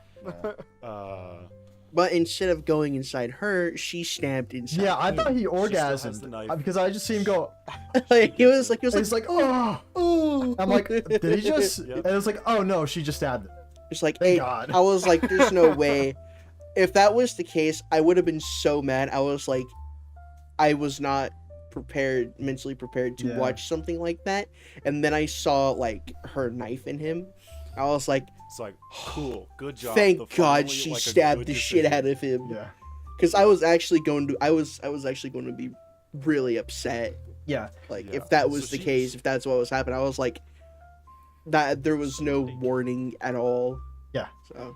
Uh, But instead of going inside her, she stabbed inside. Yeah, I him. thought he still has the orgasmed knife. because I just see him go. Like, he was like, It's like, oh. oh. I'm like, did he just? Yep. And it's like, oh no, she just stabbed him. It's like, Thank hey, God. I was like, there's no way. If that was the case, I would have been so mad. I was like, I was not mentally prepared to Yeah. watch something like that. And then I saw like her knife in him. I was like, it's like, cool, good job. thank The God finally, she like, a stabbed good the shit decision. out of him. Yeah. Because I was actually going to, I was actually going to be really upset. Yeah. Like Yeah. if that was So the she- case, if that's what was happening, I was like, that there was no warning at all. Yeah. So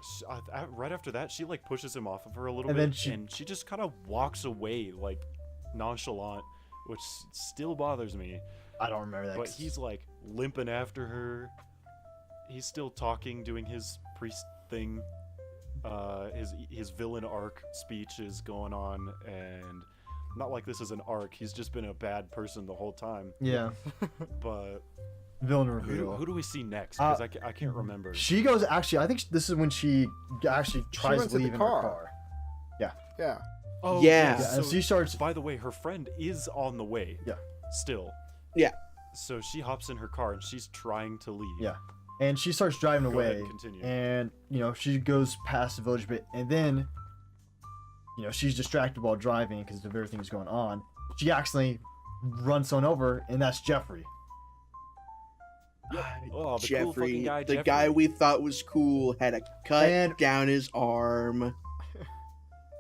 Right after that, she like pushes him off of her a little And bit, then she- and she just kind of walks away like nonchalant, which still bothers me. I don't remember that. But 'cause- he's like limping after her. He's still talking, doing his priest thing. his villain arc speech is going on, and not like this is an arc. He's just been a bad person the whole time. Yeah. But Villain who, reveal. who do we see next? Because I can't remember. She goes, actually, I think this is when she actually tries runs to to the leave in her car. car. Yeah. Oh Yeah. Yeah, and So, she starts. by the way, her friend is on the way. Yeah. Still. Yeah. So she hops in her car and she's trying to leave. Yeah. And she starts driving Go ahead, away. continue. And, she goes past the village bit. And then, she's distracted while driving because of everything that's going on. She accidentally runs someone over, and that's Jeffrey. Oh, the cool Jeffrey, fucking guy, the Jeffrey. guy we thought was cool, had a cut And- down his arm.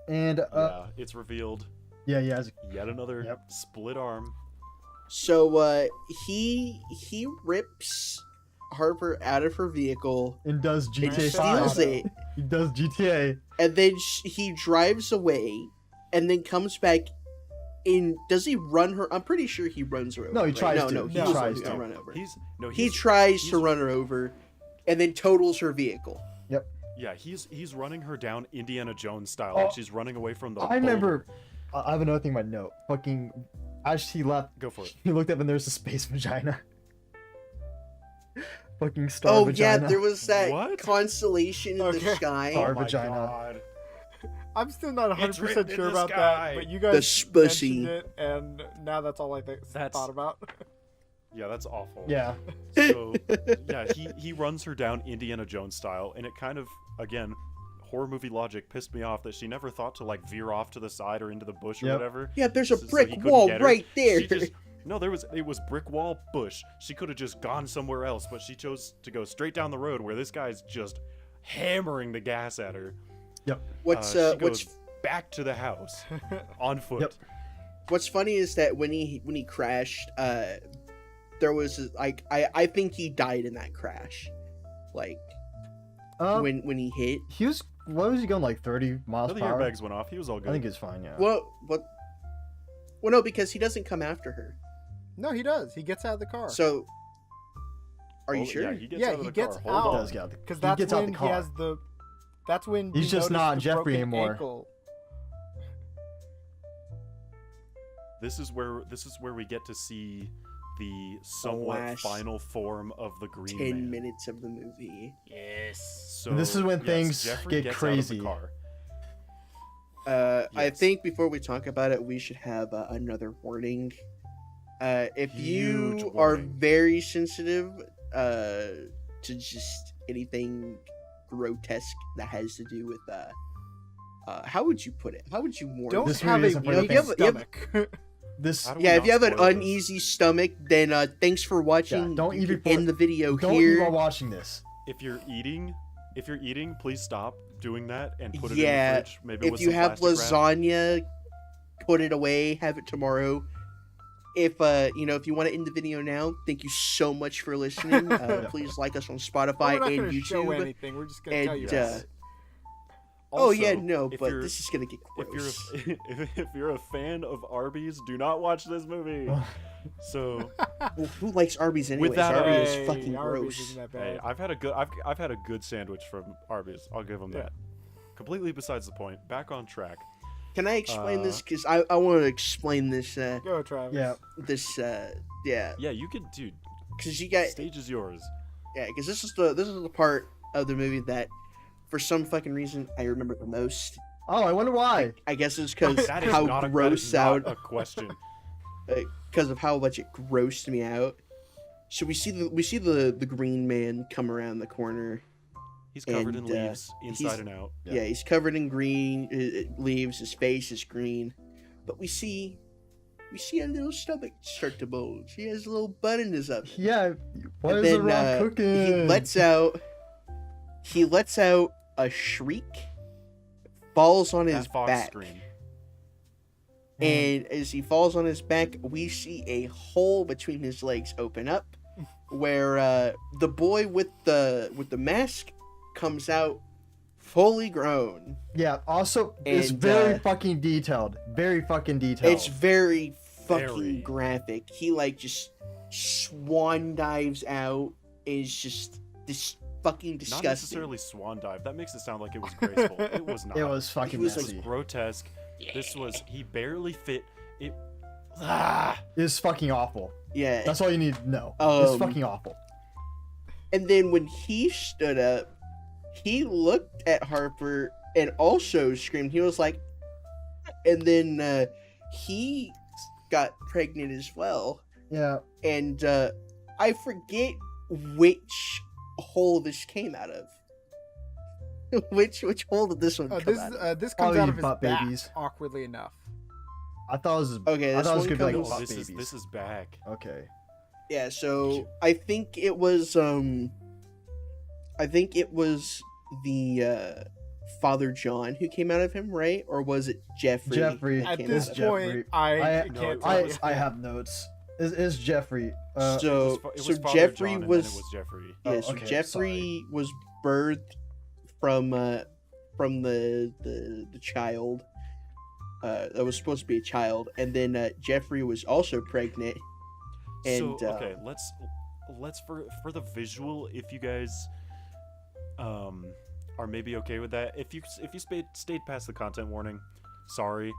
And, Yeah, it's revealed. yeah, has Yet another Yep. split arm. So he rips Harper out of her vehicle and does and GTA steals 5. it, He does GTA. and then he drives away, and then comes back. Does he run her? I'm pretty sure he runs her over. No, he right? tries no, to. No, He he's tries not to. run over. He Tries to he's- run her over, and then totals her vehicle. Yeah, he's running her down Indiana Jones style. Oh, Like she's running away from the. I remember. boulder. I have another thing in my note. Fucking, as he left, Go for it. he looked up and there's a space vagina. Fucking star Oh vagina. yeah, there was that What? constellation in the Okay. sky. Star Oh my vagina. God. I'm still not 100% written in sure the about sky. that, but you The guys spussy. mentioned it, and now that's all I thought about. Yeah, that's awful. Yeah. So yeah, he runs her down Indiana Jones style, and it kind of, again, horror movie logic pissed me off that she never thought to like veer off to the side or into the bush or Yep. whatever. Yeah, there's a So he brick couldn't wall get her. right there. She just, no, it was brick wall, bush. She could have just gone somewhere else, but she chose to go straight down the road where this guy's just hammering the gas at her. What's She what's goes back to the house on foot. Yep. What's funny is that when he crashed, there was like I think he died in that crash, like when he hit. He was. What was he going, like 30 miles No, the per hour? airbags went off. He was all good. I think it's fine. Yeah. Well, no, because he doesn't come after her. No, he does. He gets out of the car. So, are you Hold- sure? Yeah, he gets Yeah, out of he the gets car. Hold out. on. Does get out the- Because he that's gets out when the he car. has the. That's when He's we just noticed not the Jeffrey broken anymore. ankle. This is where we get to see the somewhat last final form of the Green 10 Man. minutes of the movie. Yes. So And this is when yes, things Jeffrey get gets out crazy. of the car. I Yes. think before we talk about it, we should have another warning. If Huge you are warning. very sensitive to just anything grotesque that has to do with how would you put it? How would you warn? Don't This have movie a isn't for weak you have- you have- stomach. This. How do we Yeah, if not you have an spoil this? uneasy stomach, then thanks for watching. Yeah, don't You eat can before- end the video Don't eat here. while watching this. If you're eating, please stop doing that and put it Yeah, in the fridge. Maybe If with you some have plastic wrap. lasagna, put it away. Have it tomorrow. If if you want to end the video now, thank you so much for listening. Please like us on Spotify We're not and going to show YouTube. anything. We're just going to tell And you. Yes. oh yeah, Also, no, if but you're- this is gonna get if gross. you're if you're a fan of Arby's, do not watch this movie. So Well, who likes Arby's anyways? that, Arby's Hey, is fucking Arby's gross. isn't that bad. hey, I've had a good sandwich from Arby's. I'll give them Yeah. that. Completely besides the point. Back on track. Can I explain this? Because I want to explain this. Go, Travis. Yeah. Yeah. Yeah, you could, dude. Because you got Stage is yours. yeah. Because this is the part of the movie that, for some fucking reason, I remember the most. Oh, I wonder why. I guess it's because That is how not a, that gross is not out a question. because of how much it grossed me out. So we see the Green Man come around the corner. He's covered in And, leaves, he's- inside and out. Yeah. Yeah, he's covered in green leaves. His face is green, but we see a little stomach start to bulge. He has a little butt in his oven. Yeah. Why And is it then, wrong cooking? he lets out a shriek, falls on his That fox back, scream. and as he falls on his back, we see a hole between his legs open up, where the boy with the mask comes out fully grown. Yeah. Also, it's And, very fucking detailed. Very fucking detailed. It's very fucking Very. graphic. He like just swan dives out. Is just this fucking Not disgusting. necessarily swan dive. That makes it sound like it was graceful. It was not. It was fucking It was, It was messy. grotesque. This was he barely fit. It. It's fucking awful. Yeah. That's all you need to know. It's Um, fucking awful. And then when he stood up, he looked at Harper and also screamed. He was like, and then he got pregnant as well. Yeah. And I forget which hole this came out of. which hole did this one come out of? This comes Oh, out you of his butt back, babies. awkwardly enough. I thought it was. Okay, I this thought it was one gonna be like comes- butt this is babies. this is back. Okay. Yeah, so I think it was the Father John who came out of him, right? Or was it Jeffrey? Jeffrey. that At came this out of Jeffrey. him? point, I I- can't no, tell I you. I have notes. It's Jeffrey. So It was so Father Jeffrey John, and was then it was Jeffrey. yeah, Oh, so okay, Jeffrey was birthed from the child that was supposed to be a child, and then Jeffrey was also pregnant. And So okay, let's for the visual, if you guys are maybe okay with that. If you stayed past the content warning, sorry.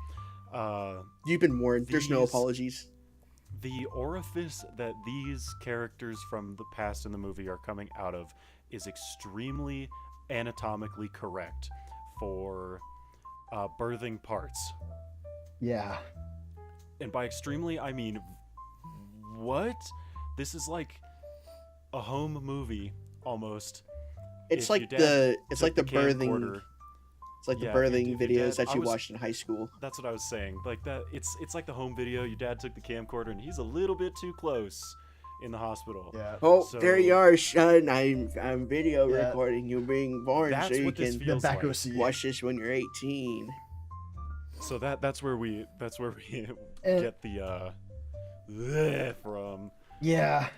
you've been warned. There's no these- apologies. The orifice that these characters from the past in the movie are coming out of is extremely anatomically correct for birthing parts. Yeah. And by extremely, I mean, what? This is like a home movie almost. It's if like your dad it's took like the birthing. camcorder- It's like Yeah, the if birthing your videos dad- that I you was- watched in high school. That's what I was saying. Like that, it's like the home video. Your dad took the camcorder and he's a little bit too close in the hospital. Yeah. Oh, So- there you are, son. I'm video Yeah. recording you being born, That's so you what this can feels Then back like. OC. watch this when you're 18. So that's where we And- get the from. Yeah.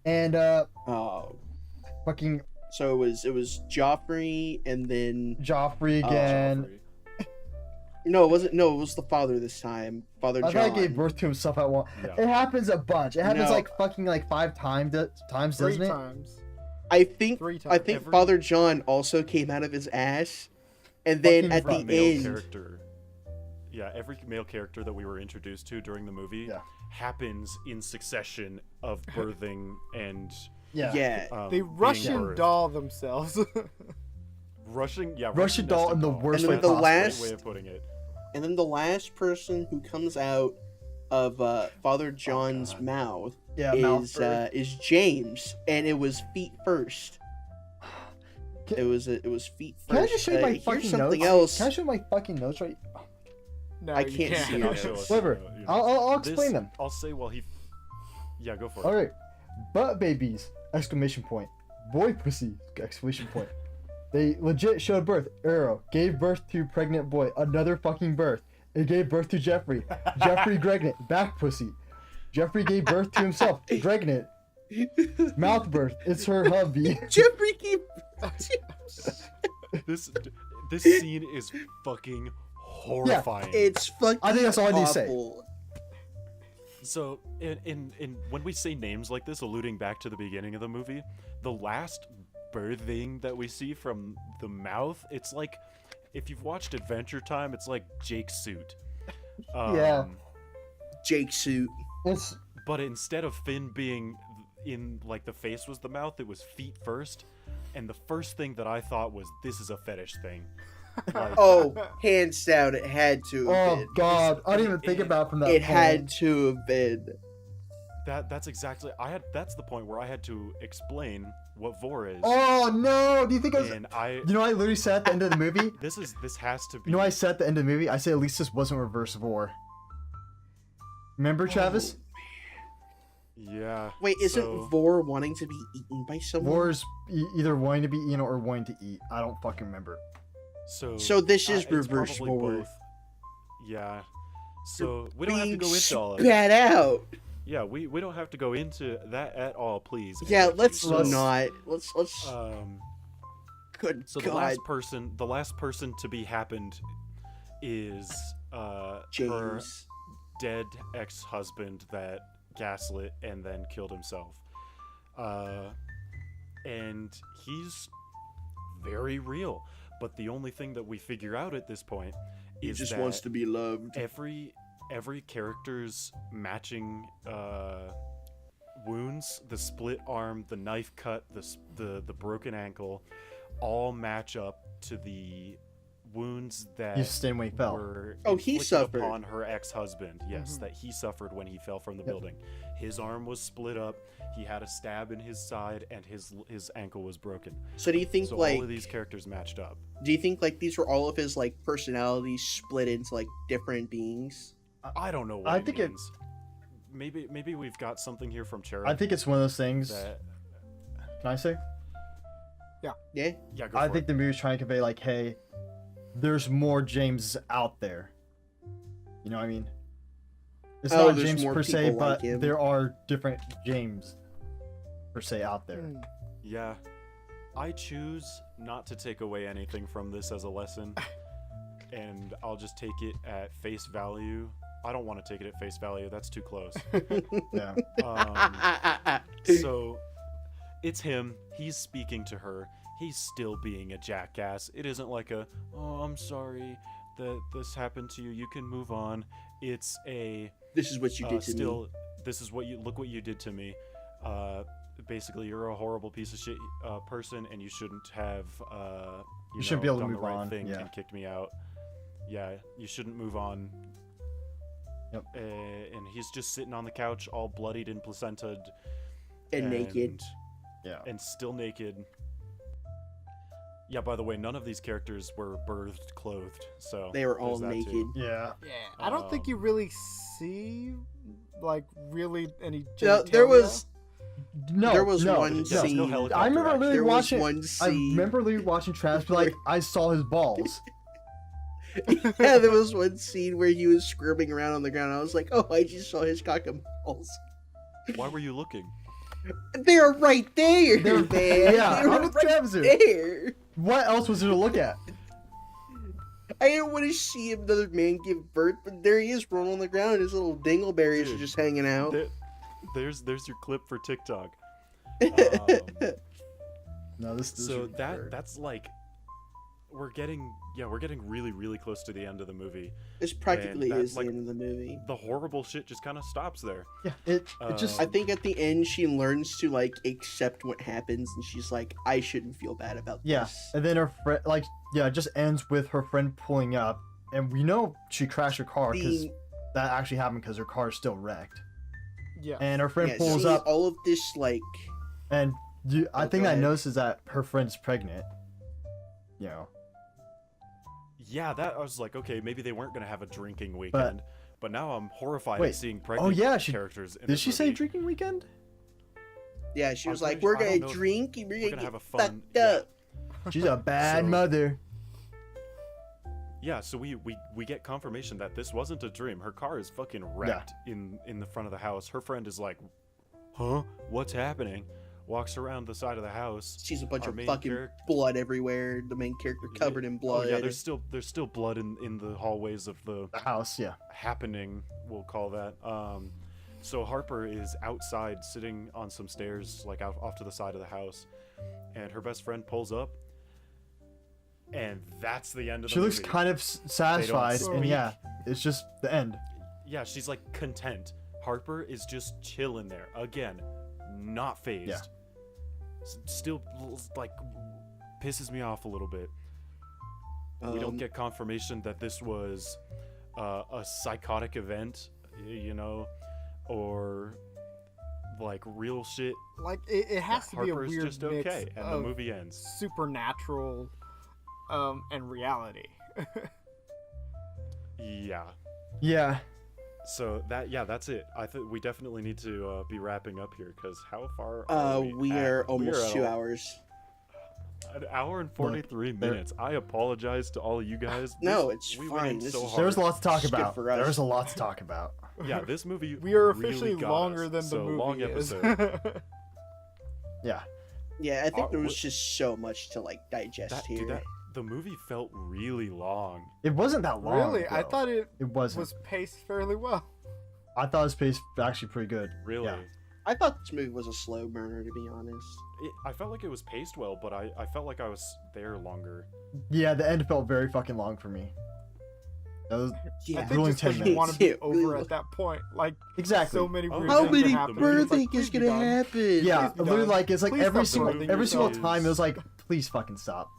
And Oh, fucking so it was Joffrey, and then Joffrey again. Joffrey. no, it wasn't. No, it was the father this time. Father I John. thought he gave birth to himself at one. Yeah. It happens a bunch. It happens No. like fucking like 5 times, Three doesn't it? times. I think. Three I times. think Every- Father John also came out of his ass, and then Fucking at the front Male end, character. Yeah, every male character that we were introduced to during the movie Yeah. happens in succession of birthing and Yeah. yeah, They being Russian birthed. doll themselves. Russian Russian doll in the nesting worst And way then the possible. last- way of putting it. and then the last person who comes out of Father John's God. mouth Yeah, mouth is birth. is James, and it was feet first. Can- It was feet first. Can I just show you my here's fucking something notes? else. Can I show you my fucking notes right? No, I you can't see Yeah, it. show us, Whatever. you know. I'll This- explain them. I'll say while he. Yeah, go for it. All right. Butt babies! Exclamation point. Boy pussy! Exclamation point. They legit showed birth. Arrow gave birth to pregnant boy. Another fucking birth. It gave birth to Jeffrey. Jeffrey pregnant. Back pussy. Jeffrey gave birth to himself. Pregnant. Mouth birth. It's her hubby. Jeffrey keep. This scene is fucking horrifying. It's fucking. I think that's all I need to say. awful. So, in when we say names like this, alluding back to the beginning of the movie, the last birthing that we see from the mouth, it's like if you've watched Adventure Time, it's like Jake's suit. Yeah. Jake suit. It's But instead of Finn being in like the face was the mouth, it was feet first. And the first thing that I thought was, this is a fetish thing. Like, Oh, hands down, it had to have oh been. god. I didn't even think about it from that. It point. had to have been. that's exactly that's the point where I had to explain what Vor is. Oh no! Do you think I was? And I You know what I literally said at the end of the movie? this has to be You know what I said at the end of the movie? I said at least this wasn't reverse vor. Remember, Travis? Yeah. Wait, isn't so- Vor wanting to be eaten by someone? Vor's either wanting to be eaten or wanting to eat. I don't fucking remember. So this is it's reverse probably Vor. both. Yeah. So we don't have to Being go into all of it. spat out. Yeah, we don't have to go into that at all, please. Yeah, Thank you. let's So, not. Let's. Good So God. the last person to be happened is her James. dead ex-husband that gaslit and then killed himself. and he's very real. But the only thing that we figure out at this point He is just that wants to be loved. every character's matching wounds, the split arm, the knife cut, the broken ankle, all match up to the wounds that He sustained when he fell. were Oh, he inflicted suffered. upon her ex-husband. Yes, Mhm. that he suffered when he fell from the Yep. building. His arm was split up. He had a stab in his side, and his ankle was broken. So do you think So like all of these characters matched up. do you think like these were all of his like personalities split into like different beings? I don't know what I it think means. Maybe we've got something here from Cherub. I think it's one of those things. that. Can I say? Yeah. Yeah, go I for think it. the movie's trying to convey like, hey, there's more James out there. You know what I mean? It's Oh, not there's James more per se, people like but him. there are different James per se out there. Mm. Yeah. I choose not to take away anything from this as a lesson, and I'll just take it at face value. I don't want to take it at face value. That's too close. Yeah. So it's him. He's speaking to her. He's still being a jackass. It isn't like a, oh, I'm sorry that this happened to you. You can move on. It's a This is what you did to still, me. this is what you look what you did to me. Basically, you're a horrible piece of shit person, and you shouldn't have You shouldn't be able to done move the right on, thing yeah. and kicked me out. Yeah, you shouldn't move on. Yep. And he's just sitting on the couch, all bloodied and placentaed, And naked. Yeah. and still naked. Yeah, by the way, none of these characters were birthed clothed, so They were all there's that naked. too. Yeah. Yeah, I don't think you really see like really any. Yeah, there was No. There was no, one no. Yeah, there's no scene. helicopter I remember action. really there was watching. one I scene. remember really watching Travis be like, I saw his balls. Yeah, there was one scene where he was scribbling around on the ground. I was like, oh, I just saw his cock and balls. Why were you looking? They're right there, They're- man. yeah, They're I'm with right Travis here. there. What else was there to look at? I didn't want to see another man give birth, but there he is rolling on the ground. His little dingleberries are Dude, just hanging out. There's your clip for TikTok. No, this. So that's like we're getting really close to the end of the movie. This practically that, is like, the end of the movie. The horrible shit just kind of stops there. Yeah. It just. I think at the end she learns to like accept what happens, and she's like, I shouldn't feel bad about Yeah, this. and then her friend, like, yeah, it just ends with her friend pulling up, and we know she crashed her car because Being- that actually happened because her car is still wrecked. Yeah. And her friend Yeah, pulls seeing up, all of this like and I Oh, think go I ahead. notices that her friend's pregnant. You know, Yeah, that I was like, okay, maybe they weren't gonna have a drinking weekend, but now I'm horrified Wait, at seeing pregnant yeah, characters. In did this she say movie. drinking weekend? yeah, she I'm was like, pretty we're sure- I gonna don't know if drink and we're We're gonna gonna get have a fun. fucked Yeah, up. She's a bad So- mother. yeah. So we get confirmation that this wasn't a dream. Her car is fucking wrecked in the front of the house. Her friend is like, huh? What's happening? Walks around the side of the house. She's a bunch Our of main fucking charac- blood everywhere. The main character covered in blood. Oh yeah, there's still blood in the hallways of the The house, yeah. happening, we'll call that. So Harper is outside sitting on some stairs, like off to the side of the house, and her best friend pulls up, and that's the end of the She movie. looks kind of satisfied, and speak. yeah, it's just the end. Yeah, she's like content. Harper is just chilling there. Again, not phased. Yeah. Still, like, pisses me off a little bit. We don't get confirmation that this was a psychotic event, you know, or like real shit. Like it has to be a Harper's weird just mix okay, and the of movie ends. supernatural and reality. Yeah. Yeah. So that's it. I think we definitely need to be wrapping up here because how far are we? we at? are We almost at 2 hours. An hour and 43 there- minutes. I apologize to all of you guys. No, This- it's we fine. went in This so is- There was a hard. lot to talk It's good about. for us. There was a lot to talk about. Yeah, this movie. We are really officially got longer us. than the So, movie long is. episode. Yeah. Yeah, I think Uh, there was wh- just so much to like digest here. The movie felt really long. It wasn't that long. Really, I though. thought it it wasn't. was paced fairly well. I thought his pace was actually pretty good. Really. Yeah. I thought this movie was a slow burner, to be honest. I felt like it was paced well, but I felt like I was there longer. Yeah, the end felt very fucking long for me. That was Yeah, I think Grueling just because 10 you minutes. want to be Yeah, over really. at that point. Like, exactly. so many Oh, weird How yeah, things many are happening. more It's like, things please is be gonna done. happen? Yeah, Please be literally, done. like it's like Please every stop single ruining every single yourself. time it was like, please fucking stop.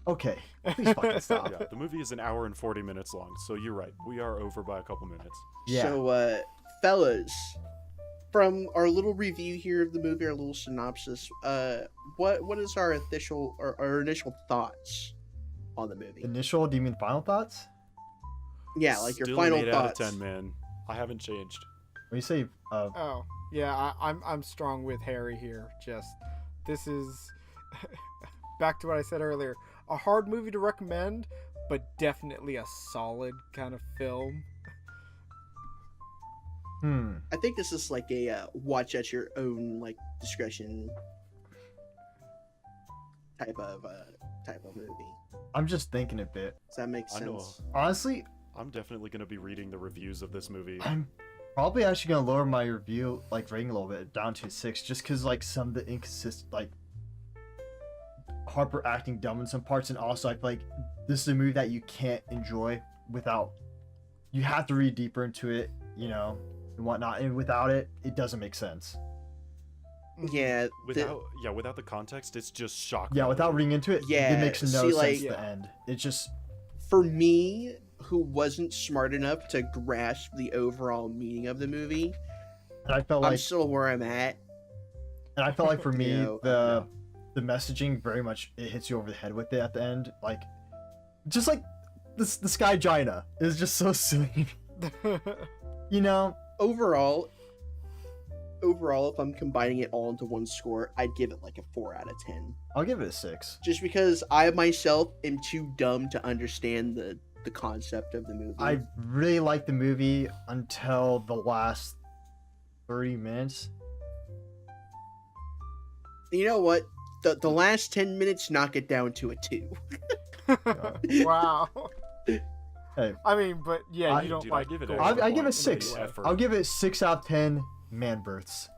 Okay, please fucking stop. Yeah, the movie is an hour and 40 minutes long, so you're right. We are over by a couple minutes. Yeah. So, fellas, from our little review here of the movie, our little synopsis, what is our initial thoughts on the movie? Initial? Do you mean final thoughts? Yeah, like your Still final an 8 thoughts. out of 10, man. I haven't changed. When you say Oh, yeah, I'm strong with Harry here. Just, this is, back to what I said earlier, a hard movie to recommend, but definitely a solid kind of film. I think this is like a watch at your own like discretion type of movie. I'm just thinking a bit. Does that make I know. sense? Honestly, I'm definitely going to be reading the reviews of this movie. I'm probably actually gonna lower my review like rating a little bit down to 6, just because like some of the inconsistent like Harper acting dumb in some parts, and also I feel like this is a movie that you can't enjoy without. You have to read deeper into it, you know, and whatnot, and without it, it doesn't make sense. Yeah. Without the context, it's just shocking. Yeah, without reading into it, Yeah, it makes no see, sense like- at the end. It's just For me, who wasn't smart enough to grasp the overall meaning of the movie, and I felt I'm like still where I'm at. for me You know, the messaging very much it hits you over the head with it at the end, like just like the Sky Gina is just so silly, you know. Overall, if I'm combining it all into one score, I'd give it like a 4 out of 10. I'll give it a 6. Just because I myself am too dumb to understand the concept of the movie. I really liked the movie until the last 30 minutes. You know what? The last 10 minutes knock it down to a 2. Wow. Hey. I mean, but yeah, you don't Dude, like. I give it gold I give it in 6. any way. Effort. I'll give it 6 out of 10 man births.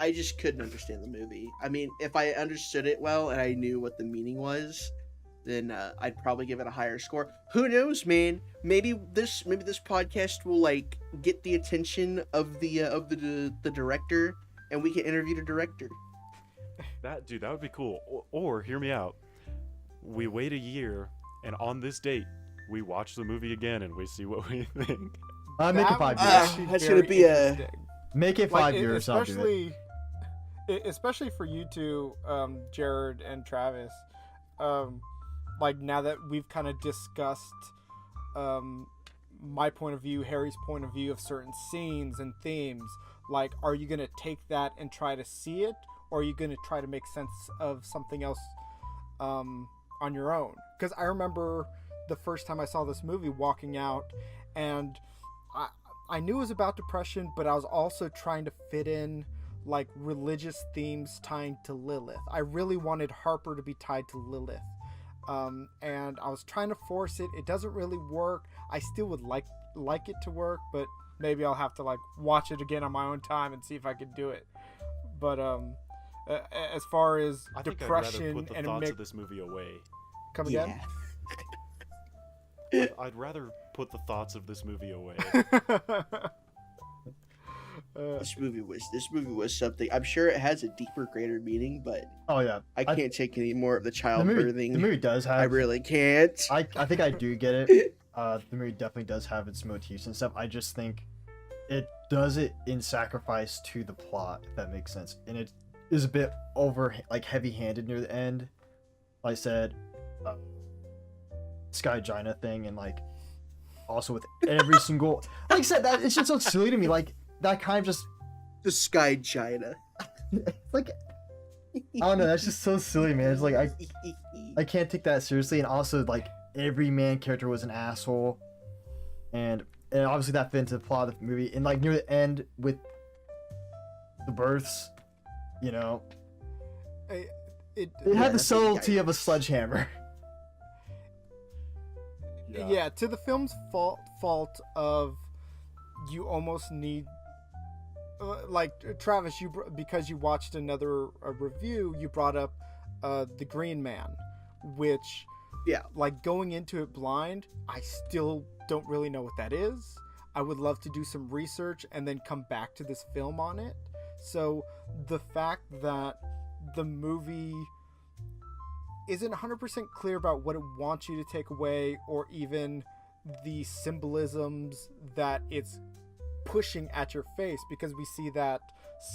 I just couldn't understand the movie. I mean, if I understood it well and I knew what the meaning was, then I'd probably give it a higher score. Who knows, man? Maybe this podcast will like get the attention of the director, and we can interview the director. That would be cool. Or hear me out. We wait a year, and on this date, we watch the movie again, and we see what we think. Make That it 5 would years. actually That's very gonna be a- interesting. Make it 5 years. I'll do it. Especially for you two, Jared and Travis. Like now that we've kind of discussed my point of view, Harry's point of view of certain scenes and themes, like, are you gonna take that and try to see it, or are you gonna try to make sense of something else on your own? Because I remember the first time I saw this movie, walking out, and I knew it was about depression, but I was also trying to fit in like religious themes tying to Lilith. I really wanted Harper to be tied to Lilith. And I was trying to force it. It doesn't really work. I still would like it to work, but maybe I'll have to like watch it again on my own time and see if I can do it. But as far as I think I'd depression rather put the and thoughts of this movie away. come again. I'd rather put the thoughts of this movie away. This movie was something. I'm sure it has a deeper, greater meaning, but Oh yeah, I can't take any more of the the movie, childbirthing. the movie does have. I really can't. I think I do get it. The movie definitely does have its motifs and stuff. I just think it does it in sacrifice to the plot, if that makes sense. And it is a bit like heavy-handed near the end. Like I said, Sky Gina thing, and like also with every single. Like I said, that it's just so silly to me. Like that kind of just The Sky Gina. like I don't know. That's just so silly, man. It's like I can't take that seriously, and also like every main character was an asshole, and obviously that fit into the plot of the movie. And like near the end with the births, you know, It it had the that's a subtlety of a yikes. sledgehammer. yeah, to the film's fault of you almost need, like Travis, because you watched another review, you brought up the Green Man, which, Yeah. like going into it blind, I still don't really know what that is. I would love to do some research and then come back to this film on it. So the fact that the movie isn't 100% clear about what it wants you to take away, or even the symbolisms that it's pushing at your face, because we see that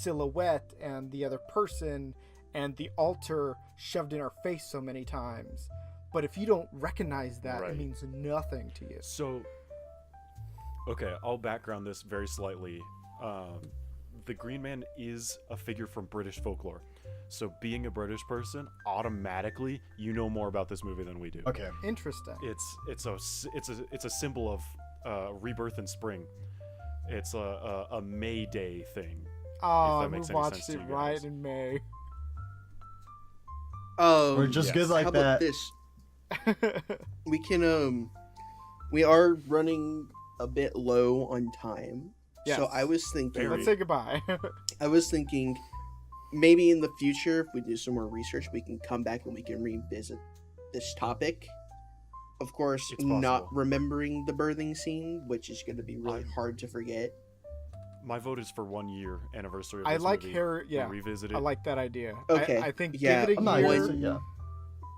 silhouette and the other person and the altar shoved in our face so many times. But if you don't recognize that, Right. it means nothing to you. So, okay, I'll background this very slightly. The Green Man is a figure from British folklore. So being a British person, automatically you know more about this movie than we do. Okay. Interesting. It's a symbol of rebirth in spring. It's a May Day thing. Oh, that we makes any watched sense to it you right guys. in May. We're just yes. good like How about that. this? We can we are running a bit low on time. Yes. So I was thinking Let's say goodbye. maybe in the future, if we do some more research, we can come back and we can revisit this topic. Of course, It's not possible. remembering the birthing scene, which is going to be really hard to forget. My vote is for 1 year anniversary of I this like movie. Harry. We Yeah, revisit it. I like that idea. Okay, I think yeah, give it I'm a not year. against it, yeah.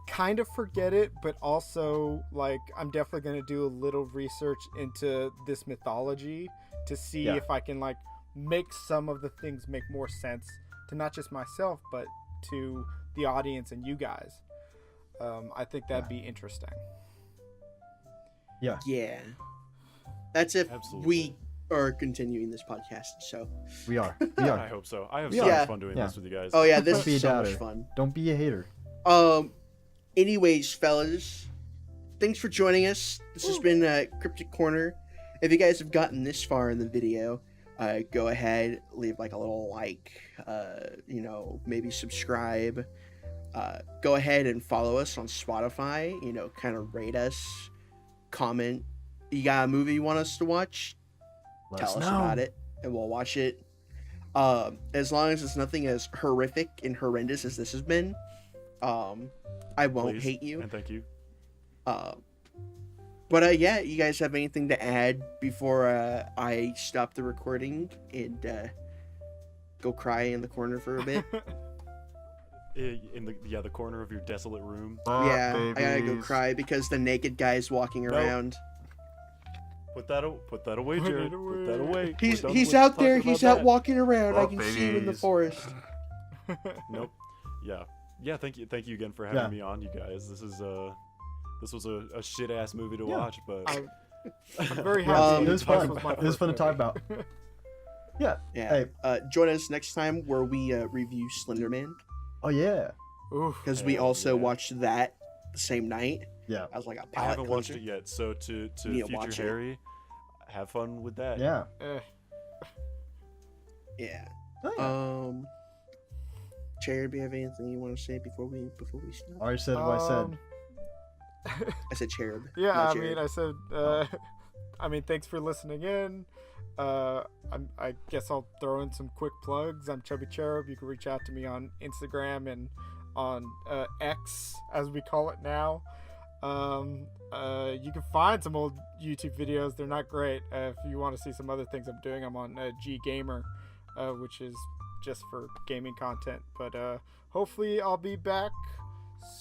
Kind of forget it, but also like I'm definitely going to do a little research into this mythology to see Yeah. if I can like make some of the things make more sense to not just myself but to the audience and you guys. I think that'd be interesting. Yeah. Yeah. That's if Absolutely. we are continuing this podcast. So, We are. We I are. hope so. I have Yeah. so Yeah. much fun doing Yeah. this with you guys. oh yeah, this Don't be a is so much doubter. fun. Don't be a hater. Anyways, fellas, thanks for joining us. This has been Cryptic Corner. If you guys have gotten this far in the video, go ahead, leave like a little like, maybe subscribe. Go ahead and follow us on Spotify. Kind of rate us, comment. You got a movie you want us to watch? Let Tell us us know. about it, and we'll watch it. As long as it's nothing as horrific and horrendous as this has been, I won't Please, hate you. And thank you. But yeah, you guys have anything to add before I stop the recording and go cry in the corner for a bit? In the corner of your desolate room. Yeah, I gotta go babies. cry because the naked guy's walking Nope. around. Put that away, Put Jared. it Put that away. away. He's We're done he's with out there. talking He's about out that. walking around. I Oh, can see him in the babies. forest. Nope. Yeah. Thank you again for having me on, you guys. This was a shit ass movie to Yeah. watch, but I'm very Yeah, happy. it was this fun. was my It was fun to first talk movie. about. Yeah. Yeah. Hey. Join us next time where we review Slenderman, Oh yeah. Oof. because we Hell also yeah. watched that the same night. Yeah. I was like a I palate haven't watched cleanser. it yet. So to You need to future watch it. Harry, have fun with that. Yeah. Eh. Yeah. Oh, yeah. Jared, do you have anything you want to say before we stop? I already said what I said. Um, I said Cherub. Yeah, not I Jared. mean, I said, thanks for listening in. I guess I'll throw in some quick plugs. I'm Chubby Cherub. You can reach out to me on Instagram and on X, as we call it now. You can find some old YouTube videos. They're not great. If you want to see some other things I'm doing, I'm on G Gamer, which is just for gaming content. But hopefully I'll be back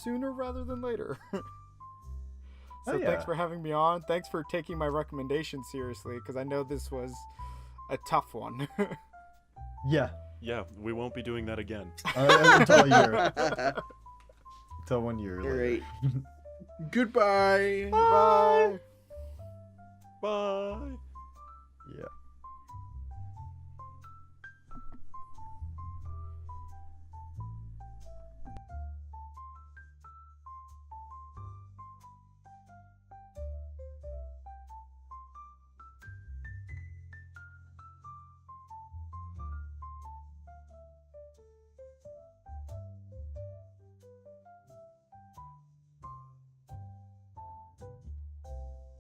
sooner rather than later. So Oh, yeah. thanks for having me on. Thanks for taking my recommendation seriously, because I know this was a tough one. Yeah. Yeah, we won't be doing that again. Until a year. Until 1 year All later. right. Goodbye. Bye. Bye.